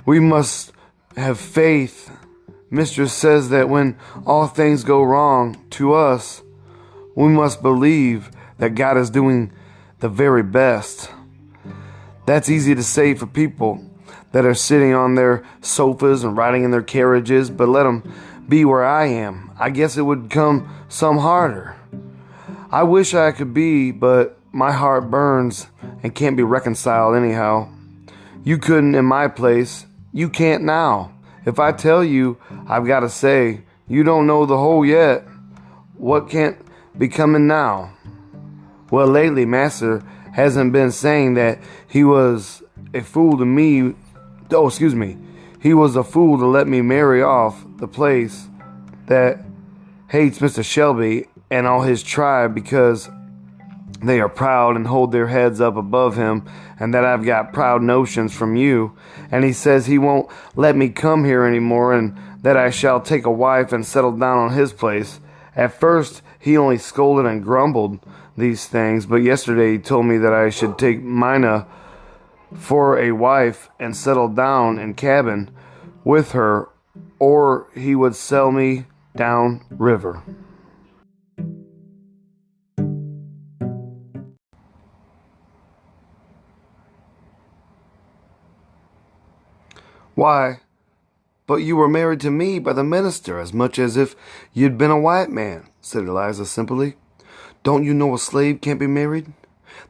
we must have faith. Mistress says that when all things go wrong to us, we must believe that God is doing the very best. That's easy to say for people that are sitting on their sofas and riding in their carriages, but let them be where I am. I guess it would come some harder. I wish I could be, but my heart burns and can't be reconciled anyhow. You couldn't in my place. You can't now. If I tell you, I've got to say, you don't know the whole yet. What can't be coming now? Well, lately, Master hasn't been saying that he was a fool to me. Oh, excuse me. He was a fool to let me marry off the place that hates Mr. Shelby and all his tribe because they are proud and hold their heads up above him, and that I've got proud notions from you. And he says he won't let me come here anymore, and that I shall take a wife and settle down on his place. At first, he only scolded and grumbled these things, but yesterday he told me that I should take Mina for a wife and settle down in cabin with her, or he would sell me down river. Why, but you were married to me by the minister as much as if you'd been a white man, said Eliza simply. Don't you know a slave can't be married?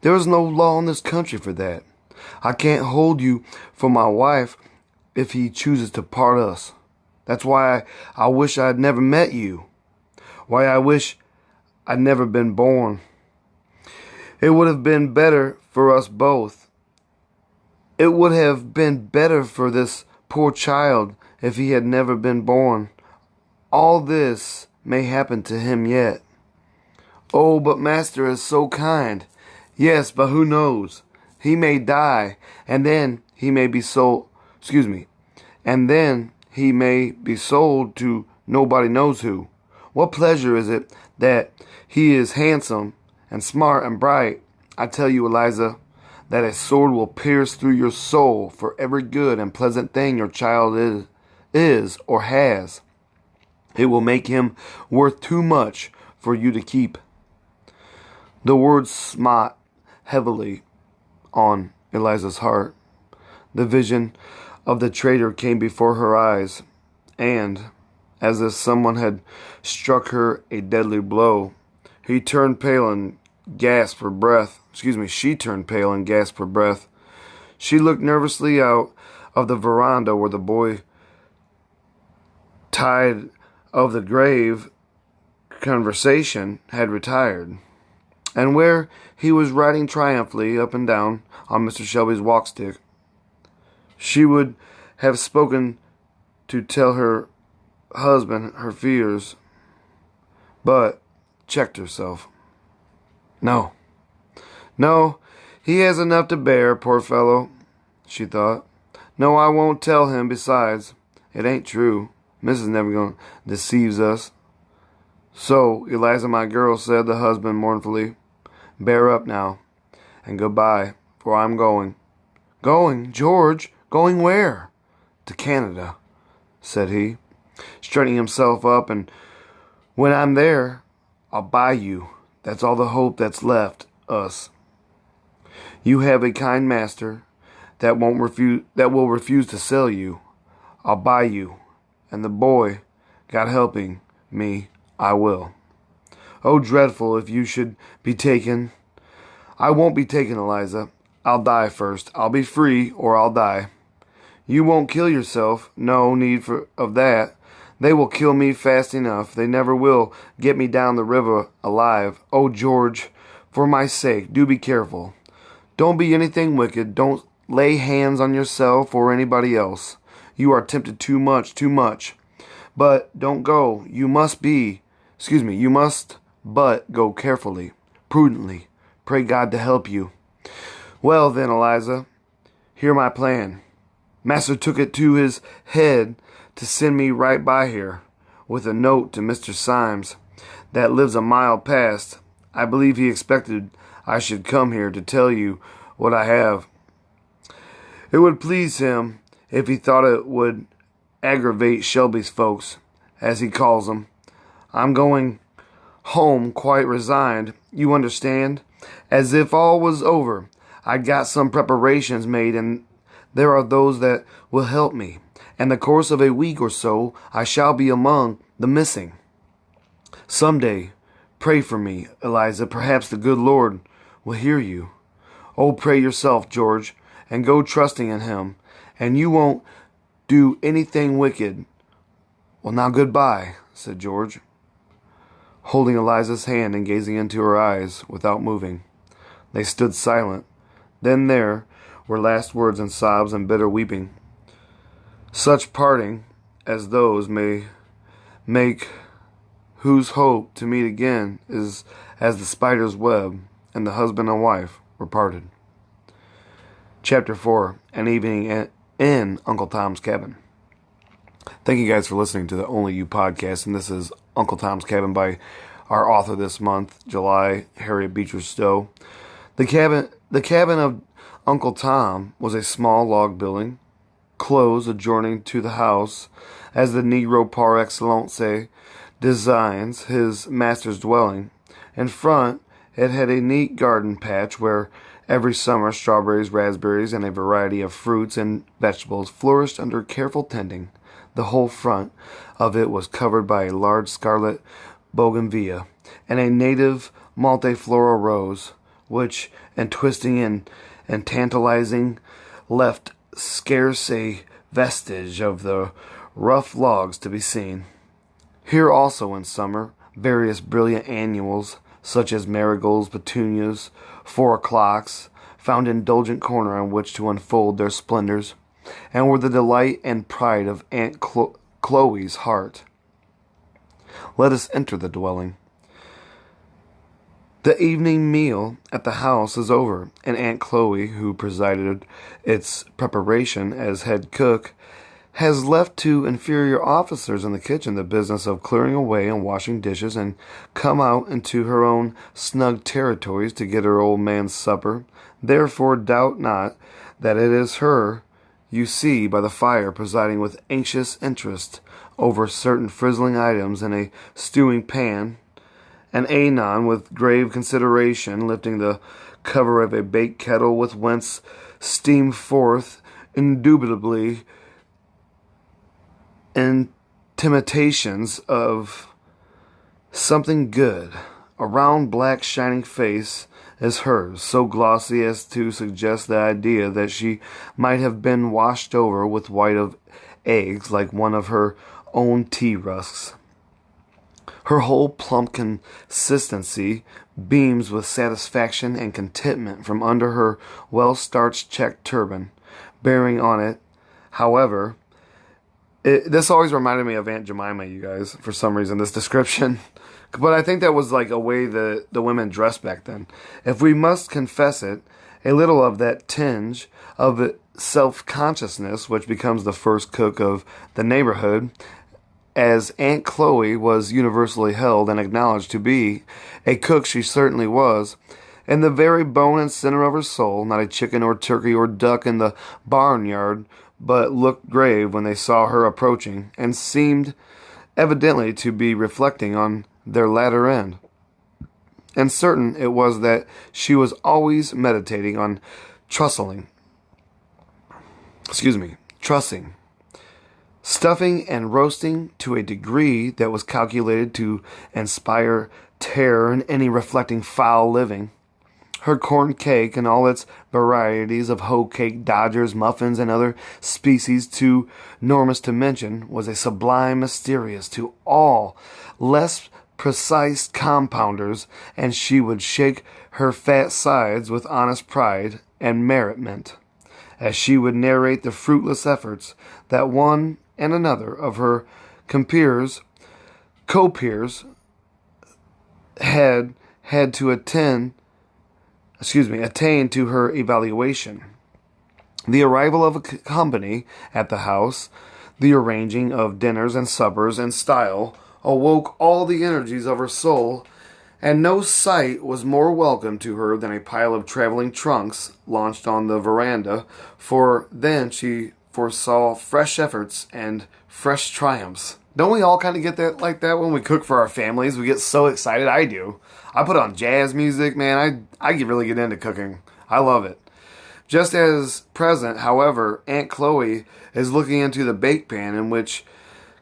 There is no law in this country for that. I can't hold you for my wife if he chooses to part us. That's why I wish I'd never met you. Why I wish I'd never been born. It would have been better for us both. It would have been better for this poor child if he had never been born. All this may happen to him yet. Oh, but Master is so kind. Yes, but who knows? He may die, and then he may be sold, and then he may be sold to nobody knows who. What pleasure is it that he is handsome and smart and bright? I tell you, Eliza, that a sword will pierce through your soul for every good and pleasant thing your child is or has. It will make him worth too much for you to keep. The words smote heavily on Eliza's heart. The vision of the traitor came before her eyes, and, as if someone had struck her a deadly blow, she turned pale and gasped for breath. She looked nervously out of the veranda where the boy tied of the grave conversation had retired, and where he was riding triumphantly up and down on Mr. Shelby's walk-stick. She would have spoken to tell her husband her fears, but checked herself. No, he has enough to bear, poor fellow, she thought. No, I won't tell him. Besides, it ain't true. Mrs. Nevergone deceives us. So, Eliza, my girl, said the husband mournfully, bear up now, and goodbye, for I'm going. Going, George? Going where? To Canada, said he, straightening himself up, and when I'm there, I'll buy you. That's all the hope that's left us. You have a kind master that will refuse to sell you. I'll buy you, and the boy, God helping me, I will. Oh, dreadful if you should be taken. I won't be taken, Eliza. I'll die first. I'll be free, or I'll die. You won't kill yourself. No need of that. They will kill me fast enough. They never will get me down the river alive. Oh, George, for my sake, do be careful. Don't be anything wicked. Don't lay hands on yourself or anybody else. You are tempted too much. But don't go. You must but go carefully, prudently. Pray God to help you. Well then, Eliza, hear my plan. Master took it to his head to send me right by here, with a note to Mr. Symes, that lives a mile past. I believe he expected I should come here to tell you what I have. It would please him if he thought it would aggravate Shelby's folks, as he calls them. I'm going home quite resigned, you understand, as if all was over. I got some preparations made, and there are those that will help me. In the course of a week or so, I shall be among the missing. Some day, pray for me, Eliza. Perhaps the good Lord will hear you. Oh, pray yourself, George, and go trusting in him, and you won't do anything wicked. Well, now goodbye, said George, holding Eliza's hand and gazing into her eyes without moving. They stood silent. Then there were last words and sobs and bitter weeping. Such parting as those may make whose hope to meet again is as the spider's web, and the husband and wife were parted. Chapter 4, An Evening in Uncle Tom's Cabin. Thank you guys for listening to the Only You podcast, and this is Uncle Tom's Cabin by our author this month, July, Harriet, Beecher, Stowe. The cabin of Uncle Tom was a small log building, close adjoining to the house, as the Negro par excellence designs his master's dwelling. In front, it had a neat garden patch where every summer strawberries, raspberries, and a variety of fruits and vegetables flourished under careful tending. The whole front of it was covered by a large scarlet bougainvillea and a native multiflora rose, which, in twisting and tantalizing, left scarce a vestige of the rough logs to be seen. Here also in summer, various brilliant annuals, such as marigolds, petunias, 4 o'clocks, found indulgent corner on which to unfold their splendors, and were the delight and pride of Aunt Chloe's heart. Let us enter the dwelling. The evening meal at the house is over, and Aunt Chloe, who presided its preparation as head cook, has left to inferior officers in the kitchen the business of clearing away and washing dishes, and come out into her own snug territories to get her old man's supper. Therefore doubt not that it is her you see by the fire presiding with anxious interest over certain frizzling items in a stewing pan, and anon with grave consideration lifting the cover of a baked kettle with whence steam forth indubitably intimations of something good. A round, black, shining face is hers, so glossy as to suggest the idea that she might have been washed over with white of eggs like one of her own tea rusks. Her whole plump consistency beams with satisfaction and contentment from under her well-starched check turban, bearing on it, however, this always reminded me of Aunt Jemima, you guys, for some reason, this description. But I think that was like a way that the women dressed back then. If we must confess it, a little of that tinge of self-consciousness which becomes the first cook of the neighborhood, as Aunt Chloe was universally held and acknowledged to be a cook, she certainly was, in the very bone and center of her soul, not a chicken or turkey or duck in the barnyard, but looked grave when they saw her approaching, and seemed evidently to be reflecting on their latter end. And certain it was that she was always meditating on trussing, stuffing and roasting to a degree that was calculated to inspire terror in any reflecting foul living. Her corn cake and all its varieties of hoe cake, dodgers, muffins, and other species too enormous to mention, was a sublime mysterious to all less precise compounders, and she would shake her fat sides with honest pride and merriment, as she would narrate the fruitless efforts that one and another of her compeers had to attain to her evaluation. The arrival of a company at the house, the arranging of dinners and suppers in style, awoke all the energies of her soul, and no sight was more welcome to her than a pile of traveling trunks launched on the veranda, for then she foresaw fresh efforts and fresh triumphs. Don't we all kind of get that like that when we cook for our families? We get so excited. I do. I put on jazz music, man. I really get into cooking. I love it. Just as present, however, Aunt Chloe is looking into the bake pan in which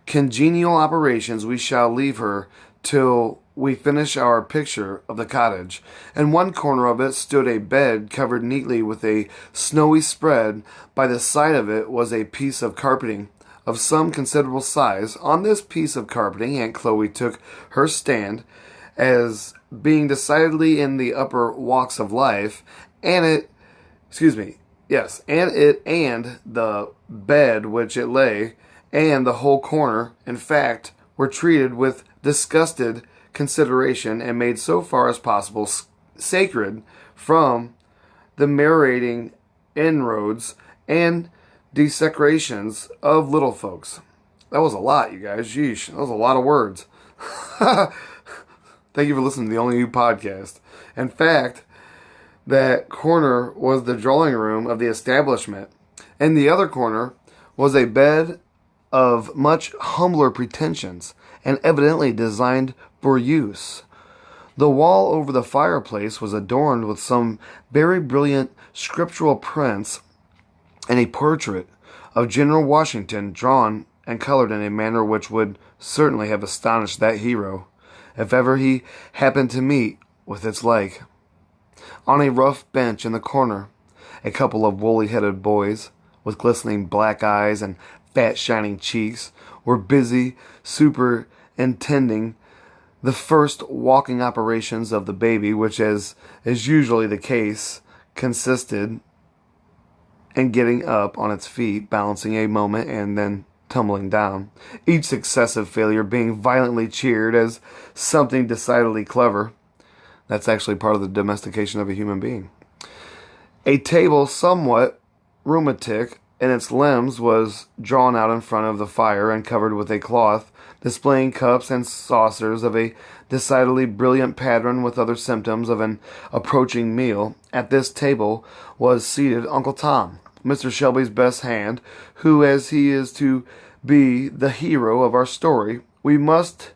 congenial operations we shall leave her till we finish our picture of the cottage. In one corner of it stood a bed covered neatly with a snowy spread. By the side of it was a piece of carpeting of some considerable size. On this piece of carpeting Aunt Chloe took her stand, as being decidedly in the upper walks of life, and it and the bed which it lay, and the whole corner, in fact, were treated with disgusted consideration and made so far as possible sacred from the marauding inroads and desecrations of little folks. That was a lot, you guys. Sheesh, that was a lot of words. Thank you for listening to the Only You podcast. In fact, that corner was the drawing room of the establishment. In the other corner was a bed of much humbler pretensions, and evidently designed for use. The wall over the fireplace was adorned with some very brilliant scriptural prints and a portrait of General Washington, drawn and colored in a manner which would certainly have astonished that hero, if ever he happened to meet with its like. On a rough bench in the corner, a couple of woolly-headed boys, with glistening black eyes and fat shining cheeks, were busy superintending the first walking operations of the baby, which, as is usually the case, consisted in getting up on its feet, balancing a moment, and then tumbling down, each successive failure being violently cheered as something decidedly clever. That's actually part of the domestication of a human being. A table somewhat rheumatic in its limbs was drawn out in front of the fire and covered with a cloth, displaying cups and saucers of a decidedly brilliant pattern with other symptoms of an approaching meal. At this table was seated Uncle Tom, Mr. Shelby's best hand, who, as he is to be the hero of our story, we must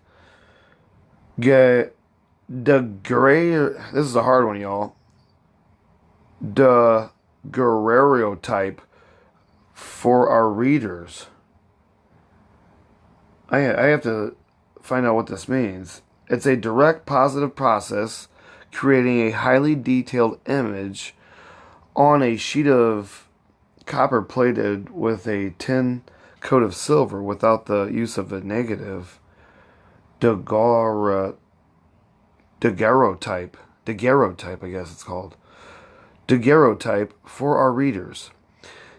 get this is a hard one, y'all. Daguerreotype for our readers. I have to find out what this means. It's a direct positive process creating a highly detailed image on a sheet of copper plated with a tin coat of silver without the use of a negative. Daguerreotype, I guess it's called. Daguerreotype for our readers.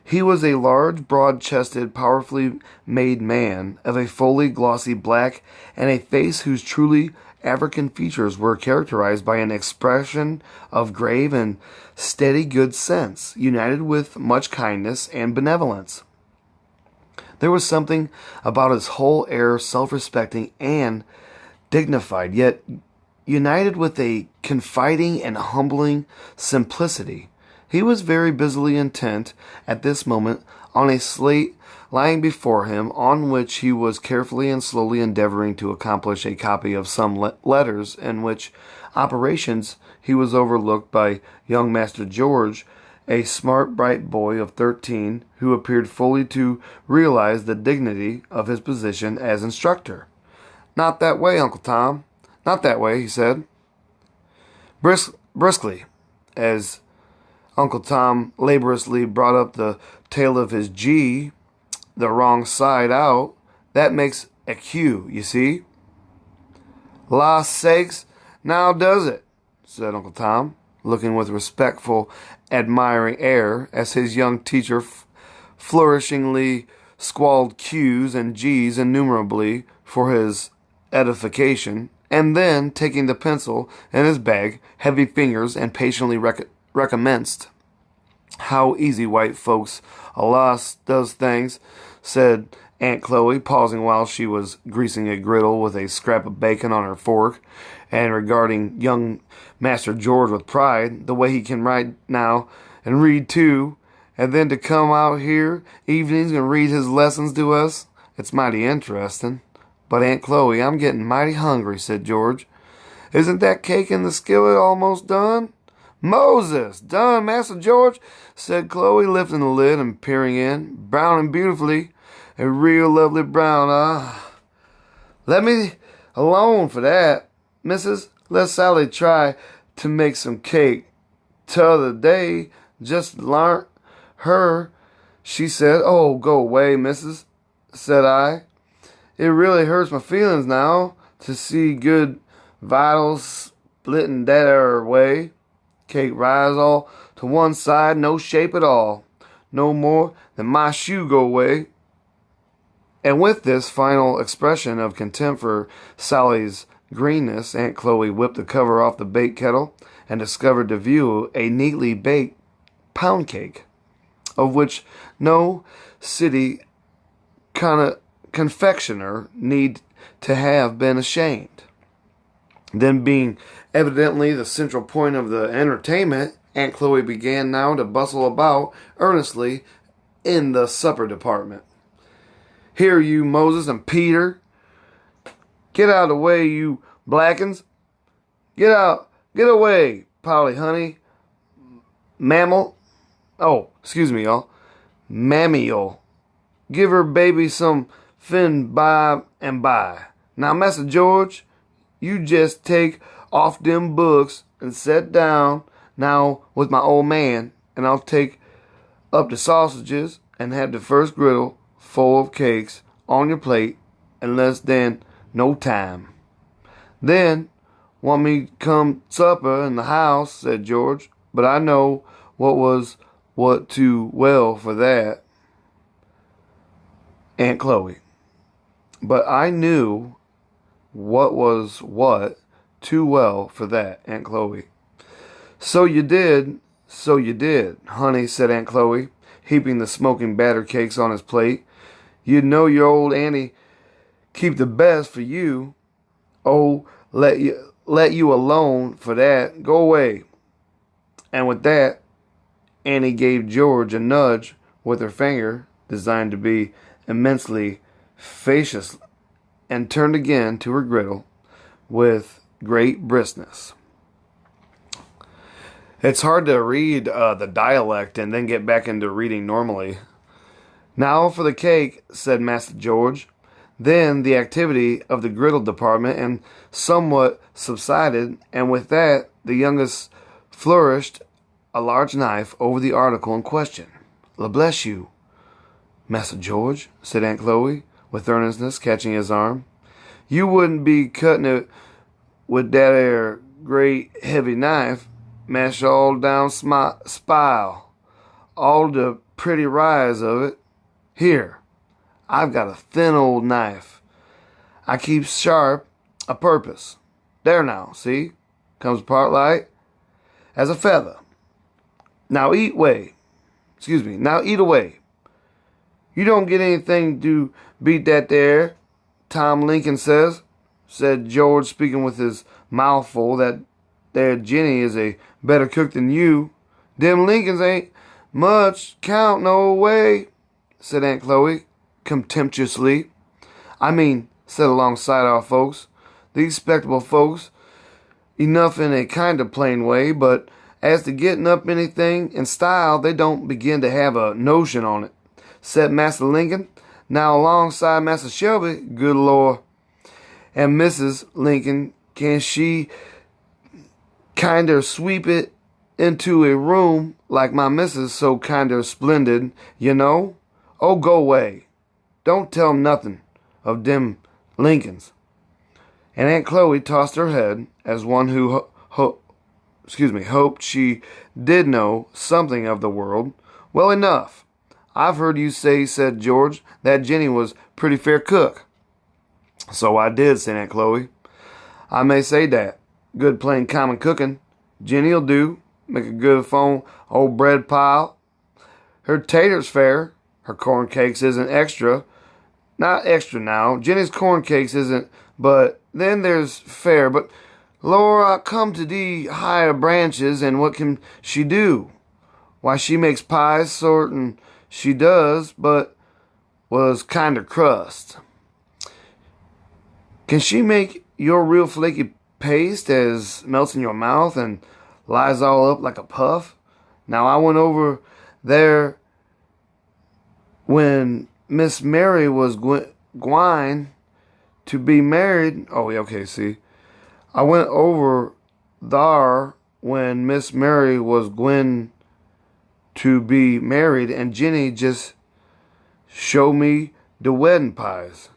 He was a large, broad-chested, powerfully made man of a fully glossy black and a face whose truly African features were characterized by an expression of grave and steady good sense, united with much kindness and benevolence. There was something about his whole air self-respecting and dignified, yet united with a confiding and humbling simplicity. He was very busily intent at this moment on a slate lying before him, on which he was carefully and slowly endeavoring to accomplish a copy of some letters, in which operations he was overlooked by young Master George, a smart, bright boy of 13, who appeared fully to realize the dignity of his position as instructor. "Not that way, Uncle Tom. Not that way," he said, briskly, as Uncle Tom laboriously brought up the tail of his G the wrong side out. "That makes a Q, you see." "La sakes, now does it?" said Uncle Tom, looking with respectful, admiring air as his young teacher flourishingly squalled Q's and G's innumerably for his edification, and then, taking the pencil in his bag, heavy fingers, and patiently recommenced. "How easy white folks does things," said Aunt Chloe, pausing while she was greasing a griddle with a scrap of bacon on her fork. and regarding young Master George with pride, the way he can write now and read too, and then to come out here evenings and read his lessons to us. It's mighty interesting. But Aunt Chloe, I'm getting mighty hungry, said George. Isn't that cake in the skillet almost done? Moses, done, Master George, said Chloe, lifting the lid and peering in. Browning beautifully. A real lovely brown, Let me alone for that, missus. Let Sally try to make some cake. T'other day, just larnt her. She said, "Oh, go away, missus," said I. It really hurts my feelings now to see good vitals splitting that er way. Cake rise all to one side, no shape at all. No more than my shoe go away. And with this final expression of contempt for Sally's greenness, Aunt Chloe whipped the cover off the bake kettle and discovered to view a neatly baked pound cake, of which no city confectioner need to have been ashamed. Then, being evidently the central point of the entertainment, Aunt Chloe began now to bustle about earnestly in the supper department. Here, you Moses and Peter. Get out of the way, you blackens. Get out. Get away, Polly, honey. Mammal. Oh, excuse me, y'all. Mammy-o. Give her baby some fin by and by. Now, Master George, you just take off them books and set down now with my old man, and I'll take up the sausages and have the first griddle full of cakes on your plate in less than no time. Then, want me come supper in the house, said George, but I know what too well for that. Aunt Chloe. But I knew what was what too well for that, Aunt Chloe. So you did, honey, said Aunt Chloe, heaping the smoking batter cakes on his plate. You know your old auntie keep the best for you. Oh, let you alone for that. Go away. And with that, Annie gave George a nudge with her finger, designed to be immensely facious, and turned again to her griddle with great briskness. It's hard to read the dialect and then get back into reading normally. Now for the cake, said Master George. Then the activity of the griddle department and somewhat subsided, and with that the youngest flourished a large knife over the article in question. La bless you, Master George, said Aunt Chloe, with earnestness, catching his arm. You wouldn't be cutting it with that 'ere great heavy knife, mash all down spile, all the pretty rise of it. Here, I've got a thin old knife. I keep sharp a purpose. There now, see? Comes apart light as a feather. Now eat away. Now eat away. You don't get anything to beat that there, Tom Lincoln says, said George, speaking with his mouth full. That there Jenny is a better cook than you. Them Lincolns ain't much count no way, said Aunt Chloe, contemptuously. I mean, said alongside our folks, these spectable folks, enough in a kind of plain way, but as to getting up anything in style, they don't begin to have a notion on it, said Master Lincoln. Now alongside Master Shelby, good Lord, and Mrs. Lincoln, can she kinder sweep it into a room like my missus, so kinder splendid, you know? Oh, go away. Don't tell 'em nothing of them Lincolns. And Aunt Chloe tossed her head as one who hoped she did know something of the world. Well, enough. I've heard you say, said George, that Jenny was pretty fair cook. So I did, said Aunt Chloe. I may say that. Good plain common cooking. Jenny'll do. Make a good phone old bread pile. Her taters fair. Her corn cakes isn't extra. Not extra now. Jenny's corn cakes isn't, but then there's fair. But Laura come to de higher branches, and what can she do? Why, she makes pies, sortin' she does, but was kinder crust. Can she make your real flaky paste as melts in your mouth and lies all up like a puff? Now, I went over there when Miss Mary was gwine to be married. Oh, yeah, okay, see. I went over thar when Miss Mary was gwine to be married, and Jenny just showed me the wedding pies.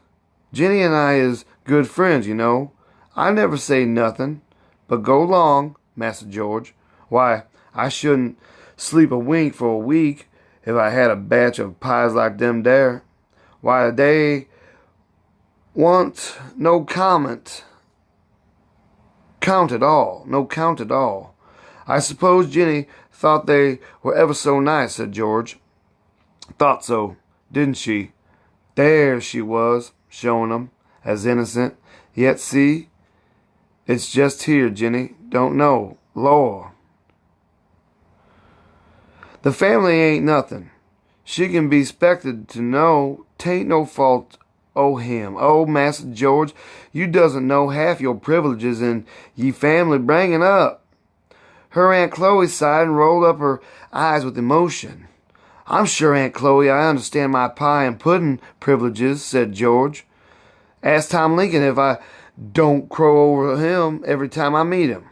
Jenny and I is good friends, you know. I never say nothing, but go long, Master George. Why, I shouldn't sleep a wink for a week if I had a batch of pies like them there. Why, they want no count at all. No count at all. I suppose Jenny thought they were ever so nice, said George. Thought so, didn't she? There she was, showing 'em, as innocent. Yet see, it's just here, Jenny. Don't know. Lord. The family ain't nothing. She can be 'spected to know 'tain't no fault o' him. Oh, Master George, you doesn't know half your privileges in ye family bringing up. Her Aunt Chloe sighed and rolled up her eyes with emotion. I'm sure, Aunt Chloe, I understand my pie and pudding privileges, said George. Ask Tom Lincoln if I don't crow over him every time I meet him.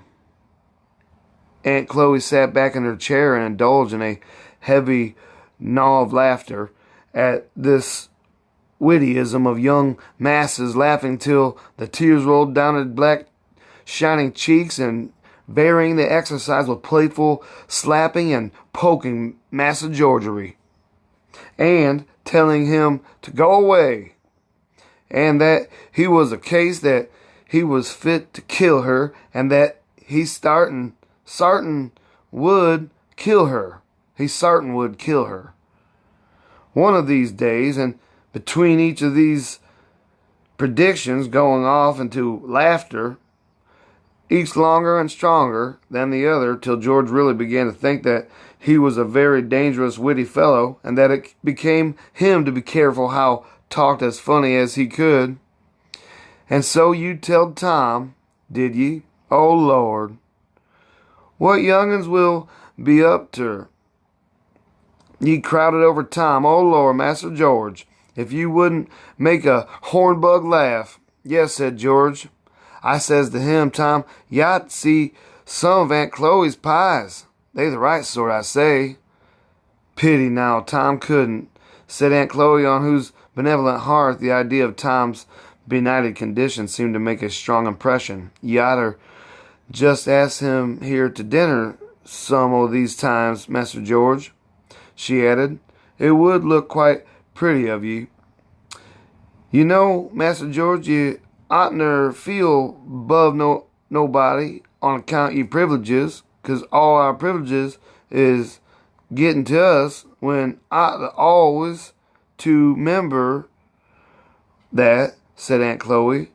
Aunt Chloe sat back in her chair and indulged in a heavy gnaw of laughter at this wittyism of young masses, laughing till the tears rolled down her black shining cheeks, and varying the exercise with playful slapping and poking Master Georgery, and telling him to go away, and that he was a case that he was fit to kill her, and that he sartin would kill her. He sartin would kill her. One of these days, and between each of these predictions going off into laughter, each longer and stronger than the other, till George really began to think that he was a very dangerous, witty fellow, and that it became him to be careful how talked as funny as he could. And so you telled Tom, did ye? Oh, Lord. What young'uns will be up ter? Ye crowded over Tom. Oh, Lord, Master George, if you wouldn't make a hornbug laugh. Yes, said George. I says to him, Tom, you ought to see some of Aunt Chloe's pies. They the right sort, I say. Pity now, Tom couldn't, said Aunt Chloe, on whose benevolent heart the idea of Tom's benighted condition seemed to make a strong impression. You oughter just ask him here to dinner some o' these times, Master George, she added. It would look quite pretty of ye. You know, Master George, you oughtn't feel above nobody on account of your privileges, 'cause all our privileges is getting to us, when ought always to remember that, said Aunt Chloe,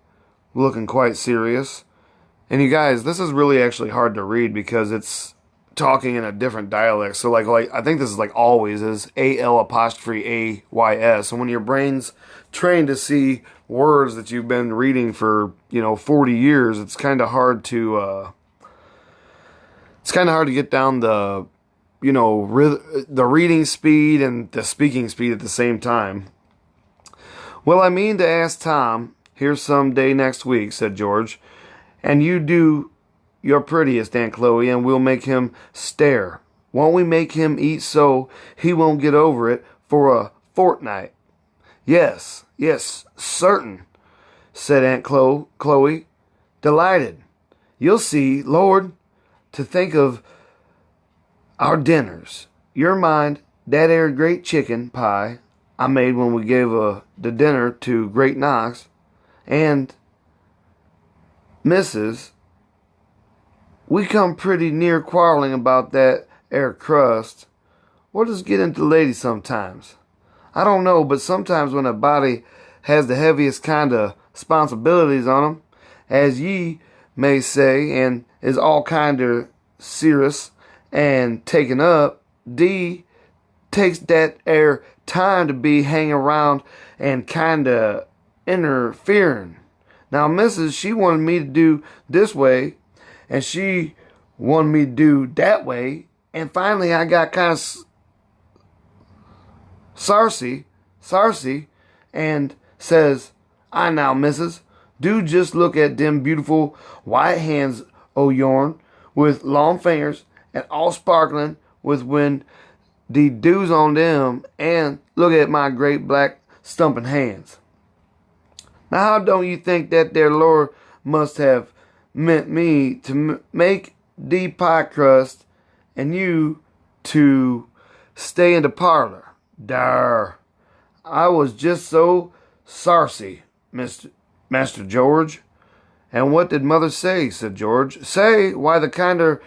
looking quite serious. And you guys, this is really actually hard to read because it's talking in a different dialect. So like I think this is like always is AL''AYS. And when your brain's trained to see words that you've been reading for 40 years, it's kind of hard to get down the the reading speed and the speaking speed at the same time. Well, I mean to ask Tom here some day next week, said George, and you do your prettiest, Aunt Chloe, and we'll make him stare. Won't we make him eat so he won't get over it for a fortnight? Yes, certain, said Aunt Chloe, delighted. You'll see, Lord, to think of our dinners. Your mind, that ere great chicken pie I made when we gave the dinner to Great Knox, and Mrs., we come pretty near quarreling about that ere crust. What does get into ladies sometimes? I don't know, but sometimes when a body has the heaviest kind of responsibilities on 'em, as ye may say, and is all kind of serious and taken up, D takes that air time to be hanging around and kind of interfering. Now, Mrs., she wanted me to do this way, and she wanted me to do that way, and finally I got kind of Sarcy, and says, I now, Missus, do just look at them beautiful white hands o' yourn, with long fingers, and all sparkling with when the dews on them, and look at my great black stumping hands. Now, how don't you think that their Lord must have meant me to make the pie crust, and you to stay in the parlor? Dar, I was just so sarcy, Master George. And what did mother say? Said George. Say, why, the kinder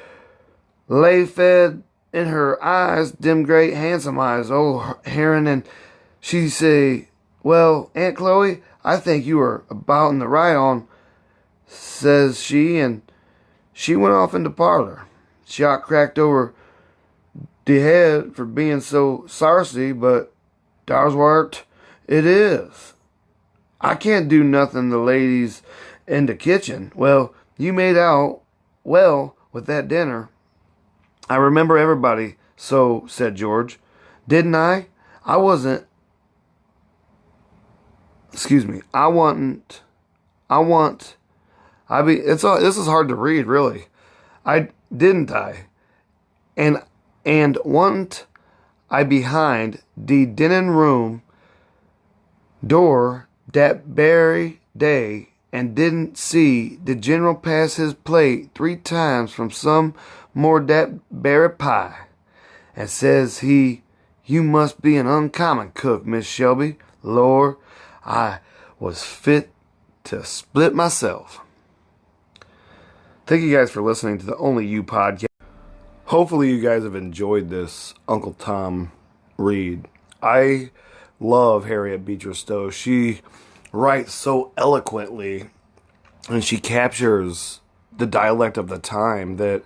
lay fed in her eyes, them great handsome eyes, oh Heron, and she say, well, Aunt Chloe, I think you are about in the right on, says she, and she went off in the parlor. Shot cracked over the head for being so sarcy, but dar's what it is. I can't do nothing the ladies in the kitchen. Well, you made out well with that dinner. I remember everybody, so, said George. Didn't I? I wasn't. Excuse me. This is hard to read, really. Didn't I? And wasn't I behind the dining room door that very day, and didn't see the general pass his plate 3 times from some more that berry pie, and says he, you must be an uncommon cook, Miss Shelby. Lord, I was fit to split myself. Thank you guys for listening to the Only You podcast. Hopefully you guys have enjoyed this Uncle Tom read. I love Harriet Beecher Stowe. She writes so eloquently, and she captures the dialect of the time that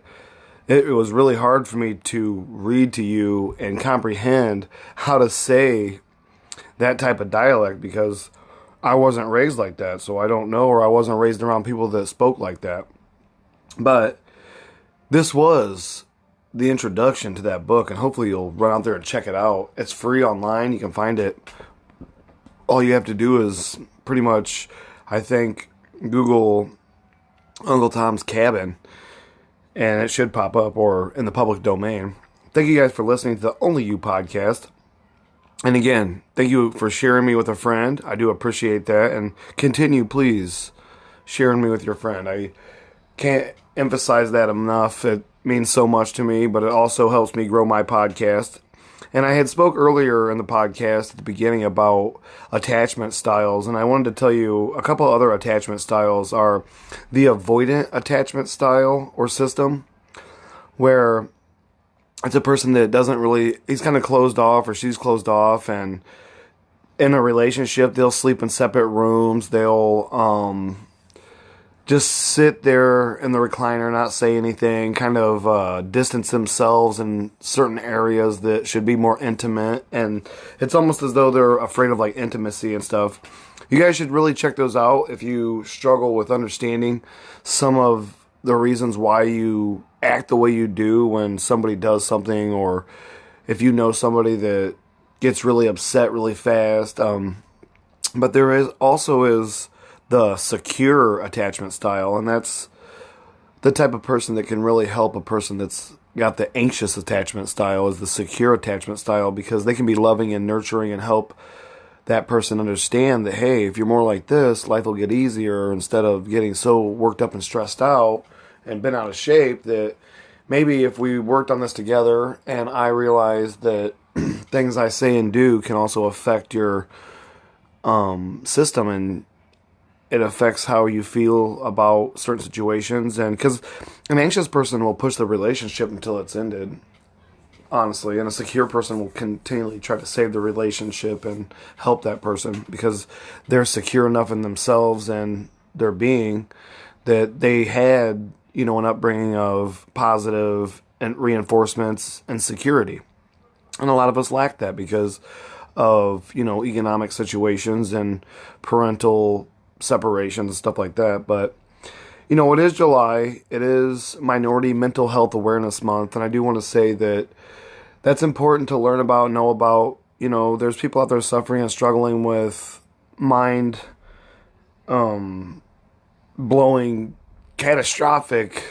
it was really hard for me to read to you and comprehend how to say that type of dialect, because I wasn't raised like that, so I don't know, or I wasn't raised around people that spoke like that. But this was the introduction to that book, and hopefully you'll run out there and check it out. It's free online. You can find it. All you have to do is pretty much, I think, Google Uncle Tom's Cabin, and it should pop up, or in the public domain. Thank you guys for listening to the Only You podcast. And again, thank you for sharing me with a friend. I do appreciate that. And continue, please, sharing me with your friend. I can't emphasize that enough. It means so much to me, but it also helps me grow my podcast. And I had spoke earlier in the podcast at the beginning about attachment styles, and I wanted to tell you a couple other attachment styles are the avoidant attachment style or system, where it's a person that doesn't really, he's kind of closed off, or she's closed off, and in a relationship, they'll sleep in separate rooms, they'll just sit there in the recliner, not say anything, kind of distance themselves in certain areas that should be more intimate, and it's almost as though they're afraid of like intimacy and stuff. You guys should really check those out if you struggle with understanding some of the reasons why you act the way you do when somebody does something, or if you know somebody that gets really upset really fast. But there is also the secure attachment style, and that's the type of person that can really help a person that's got the anxious attachment style, is the secure attachment style, because they can be loving and nurturing and help that person understand that, hey, if you're more like this, life will get easier, instead of getting so worked up and stressed out and been out of shape, that maybe if we worked on this together and I realized that things I say and do can also affect your system, and it affects how you feel about certain situations. And because an anxious person will push the relationship until it's ended, honestly, and a secure person will continually try to save the relationship and help that person because they're secure enough in themselves and their being that they had, an upbringing of positive and reinforcements and security. And a lot of us lack that because of, economic situations and parental separations and stuff like that. But, it is July. It is Minority Mental Health Awareness Month. And I do want to say that that's important to learn about, know about. There's people out there suffering and struggling with mind blowing catastrophic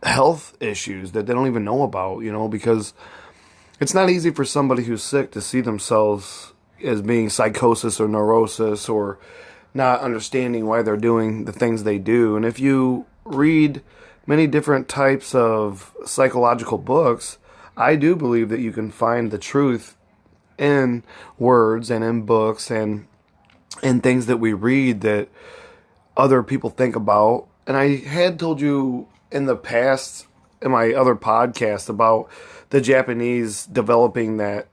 health issues that they don't even know about, because it's not easy for somebody who's sick to see themselves as being psychosis or neurosis or not understanding why they're doing the things they do. And if you read many different types of psychological books, I do believe that you can find the truth in words and in books and in things that we read that other people think about. And I had told you in the past in my other podcast about the Japanese developing that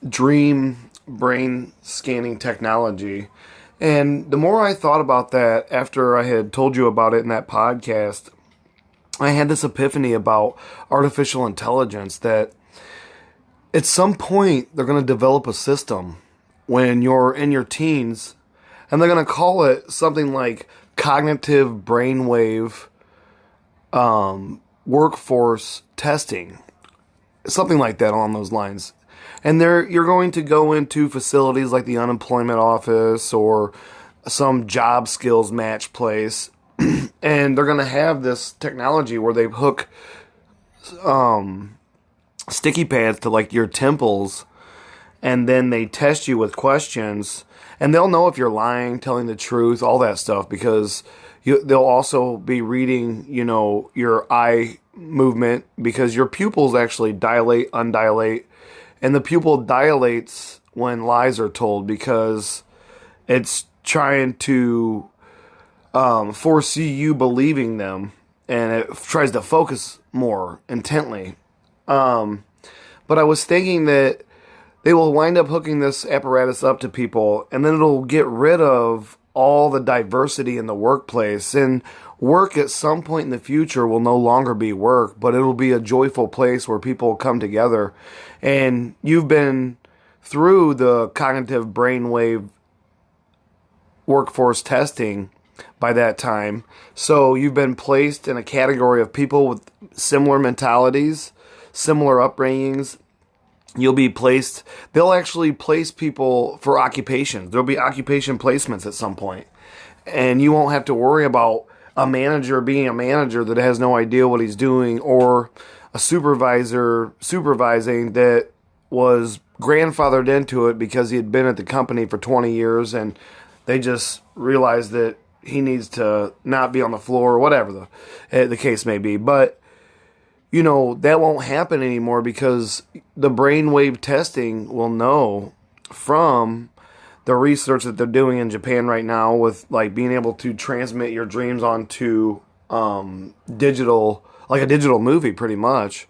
dream brain scanning technology. And the more I thought about that after I had told you about it in that podcast, I had this epiphany about artificial intelligence that at some point they're going to develop a system when you're in your teens, and they're going to call it something like cognitive brainwave workforce testing, something like that along those lines. And you're going to go into facilities like the unemployment office or some job skills match place, and they're going to have this technology where they hook sticky pads to like your temples, and then they test you with questions, and they'll know if you're lying, telling the truth, all that stuff, because they'll also be reading, your eye movement, because your pupils actually dilate, undilate, and the pupil dilates when lies are told because it's trying to foresee you believing them, and it tries to focus more intently. But I was thinking that they will wind up hooking this apparatus up to people, and then it'll get rid of all the diversity in the workplace. And work at some point in the future will no longer be work, but it'll be a joyful place where people come together. And you've been through the cognitive brainwave workforce testing by that time. So you've been placed in a category of people with similar mentalities, similar upbringings. They'll actually place people for occupations. There'll be occupation placements at some point. And you won't have to worry about a manager being a manager that has no idea what he's doing, or a supervisor supervising that was grandfathered into it because he had been at the company for 20 years and they just realized that he needs to not be on the floor, or whatever the case may be. But that won't happen anymore because the brainwave testing will know from the research that they're doing in Japan right now with like being able to transmit your dreams onto digital, like a digital movie pretty much.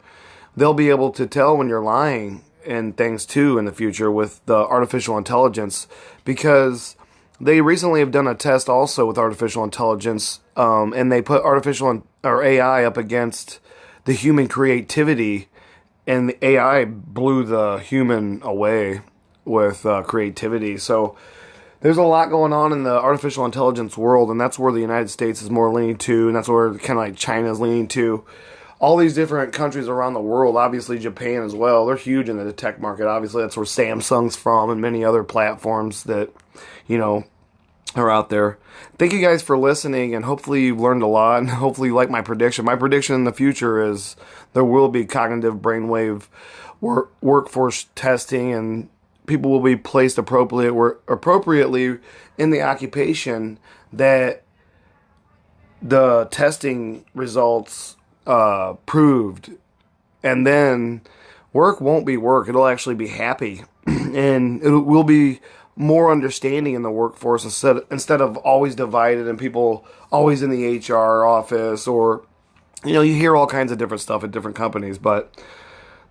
They'll be able to tell when you're lying and things too in the future with the artificial intelligence, because they recently have done a test also with artificial intelligence, and they put AI up against the human creativity, and the AI blew the human away with creativity. So there's a lot going on in the artificial intelligence world, and that's where the United States is more leaning to, and that's where kind of like China's leaning to. All these different countries around the world, obviously Japan as well, they're huge in the tech market. Obviously that's where Samsung's from and many other platforms that, are out there. Thank you guys for listening, and hopefully you've learned a lot, and hopefully you like my prediction. My prediction in the future is there will be cognitive brainwave workforce testing, and people will be placed appropriately in the occupation that the testing results proved. And then work won't be work. It'll actually be happy. And it will be more understanding in the workforce instead of always divided and people always in the HR office, or, you hear all kinds of different stuff at different companies. But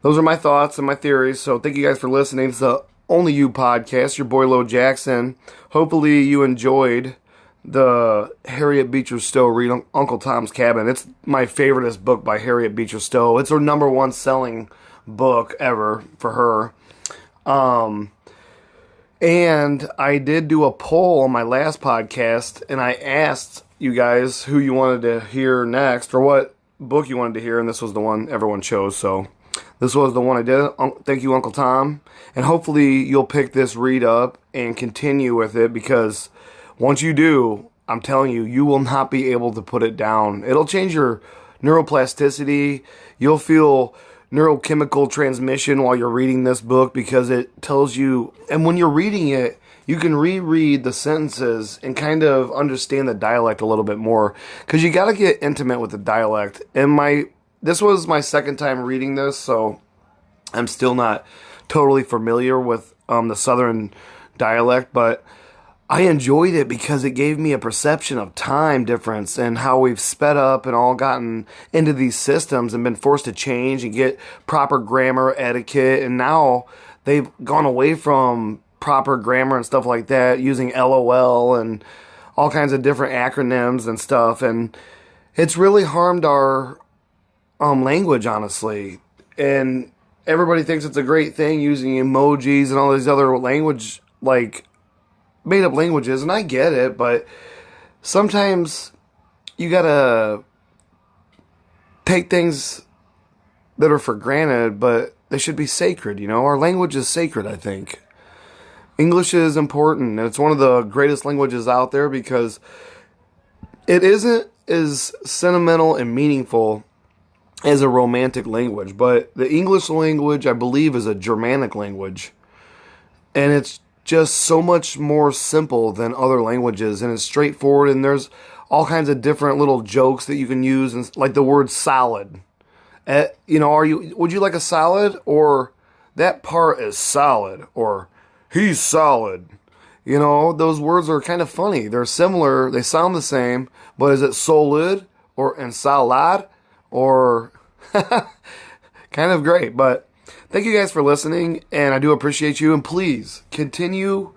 those are my thoughts and my theories. So thank you guys for listening. It's the Only You podcast, your boy Lo Jackson. Hopefully you enjoyed the Harriet Beecher Stowe read Uncle Tom's Cabin. It's my favoriteest book by Harriet Beecher Stowe. It's her #1 selling book ever for her. And I did do a poll on my last podcast, and I asked you guys who you wanted to hear next, or what book you wanted to hear, and this was the one everyone chose, so this was the one I did. Thank you, Uncle Tom. And hopefully you'll pick this read up and continue with it, because once you do, I'm telling you, you will not be able to put it down. It'll change your neuroplasticity. You'll feel neurochemical transmission while you're reading this book, because it tells you, and when you're reading it, you can reread the sentences and kind of understand the dialect a little bit more, because you got to get intimate with the dialect. And this was my second time reading this, so I'm still not totally familiar with the Southern dialect, but I enjoyed it because it gave me a perception of time difference and how we've sped up and all gotten into these systems and been forced to change and get proper grammar, etiquette, and now they've gone away from proper grammar and stuff like that, using LOL and all kinds of different acronyms and stuff, and it's really harmed our language, honestly. And everybody thinks it's a great thing using emojis and all these other language, like made up languages, and I get it, but sometimes you gotta take things that are for granted, but they should be sacred, Our language is sacred, I think. English is important, and it's one of the greatest languages out there because it isn't as sentimental and meaningful as a romantic language, but the English language, I believe, is a Germanic language, and it's just so much more simple than other languages, and it's straightforward, and there's all kinds of different little jokes that you can use, and like the word salad. Would you like a salad? Or that part is solid, or he's solid. Those words are kind of funny. They're similar, they sound the same, but is it solid or ensalad or kind of great, but thank you guys for listening, and I do appreciate you, and please continue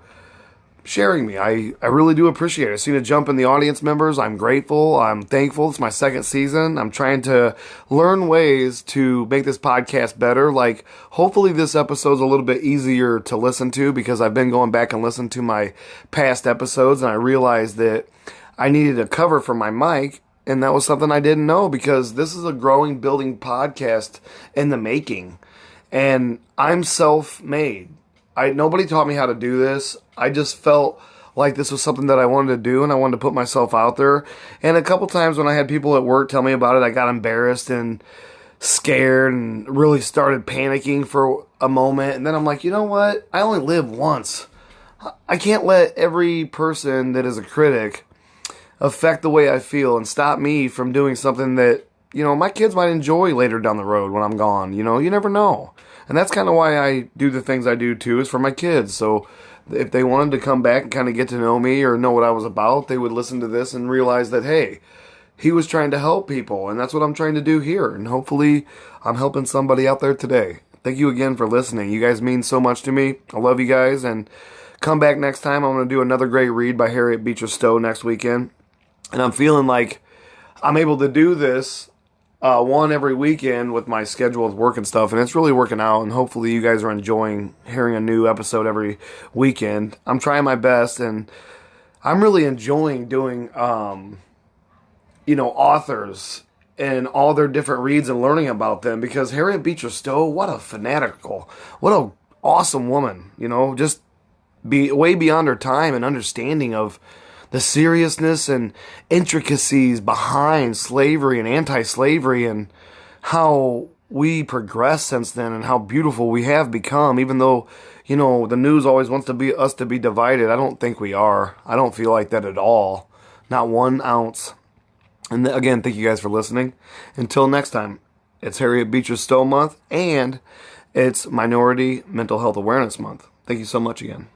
sharing me. I really do appreciate it. I've seen a jump in the audience members. I'm grateful. I'm thankful. It's my second season. I'm trying to learn ways to make this podcast better. Like, hopefully this episode's a little bit easier to listen to, because I've been going back and listening to my past episodes, and I realized that I needed a cover for my mic. And that was something I didn't know, because this is a growing, building podcast in the making. And I'm self-made. Nobody taught me how to do this. I just felt like this was something that I wanted to do, and I wanted to put myself out there. And a couple times when I had people at work tell me about it, I got embarrassed and scared and really started panicking for a moment. And then I'm like, you know what? I only live once. I can't let every person that is a critic affect the way I feel and stop me from doing something that, my kids might enjoy later down the road when I'm gone. You never know. And that's kind of why I do the things I do too, is for my kids. So if they wanted to come back and kind of get to know me or know what I was about, they would listen to this and realize that, hey, he was trying to help people, and that's what I'm trying to do here. And hopefully I'm helping somebody out there today. Thank you again for listening. You guys mean so much to me. I love you guys, and come back next time. I'm going to do another great read by Harriet Beecher Stowe next weekend. And I'm feeling like I'm able to do this one every weekend with my schedule with work and stuff, and it's really working out, and hopefully you guys are enjoying hearing a new episode every weekend. I'm trying my best, and I'm really enjoying doing, authors and all their different reads and learning about them, because Harriet Beecher Stowe, what a awesome woman, just be way beyond her time and understanding of the seriousness and intricacies behind slavery and anti-slavery, and how we progressed since then, and how beautiful we have become, even though, the news always wants us to be divided. I don't think we are. I don't feel like that at all. Not 1 ounce. And again, thank you guys for listening. Until next time, it's Harriet Beecher Stowe Month, and it's Minority Mental Health Awareness Month. Thank you so much again.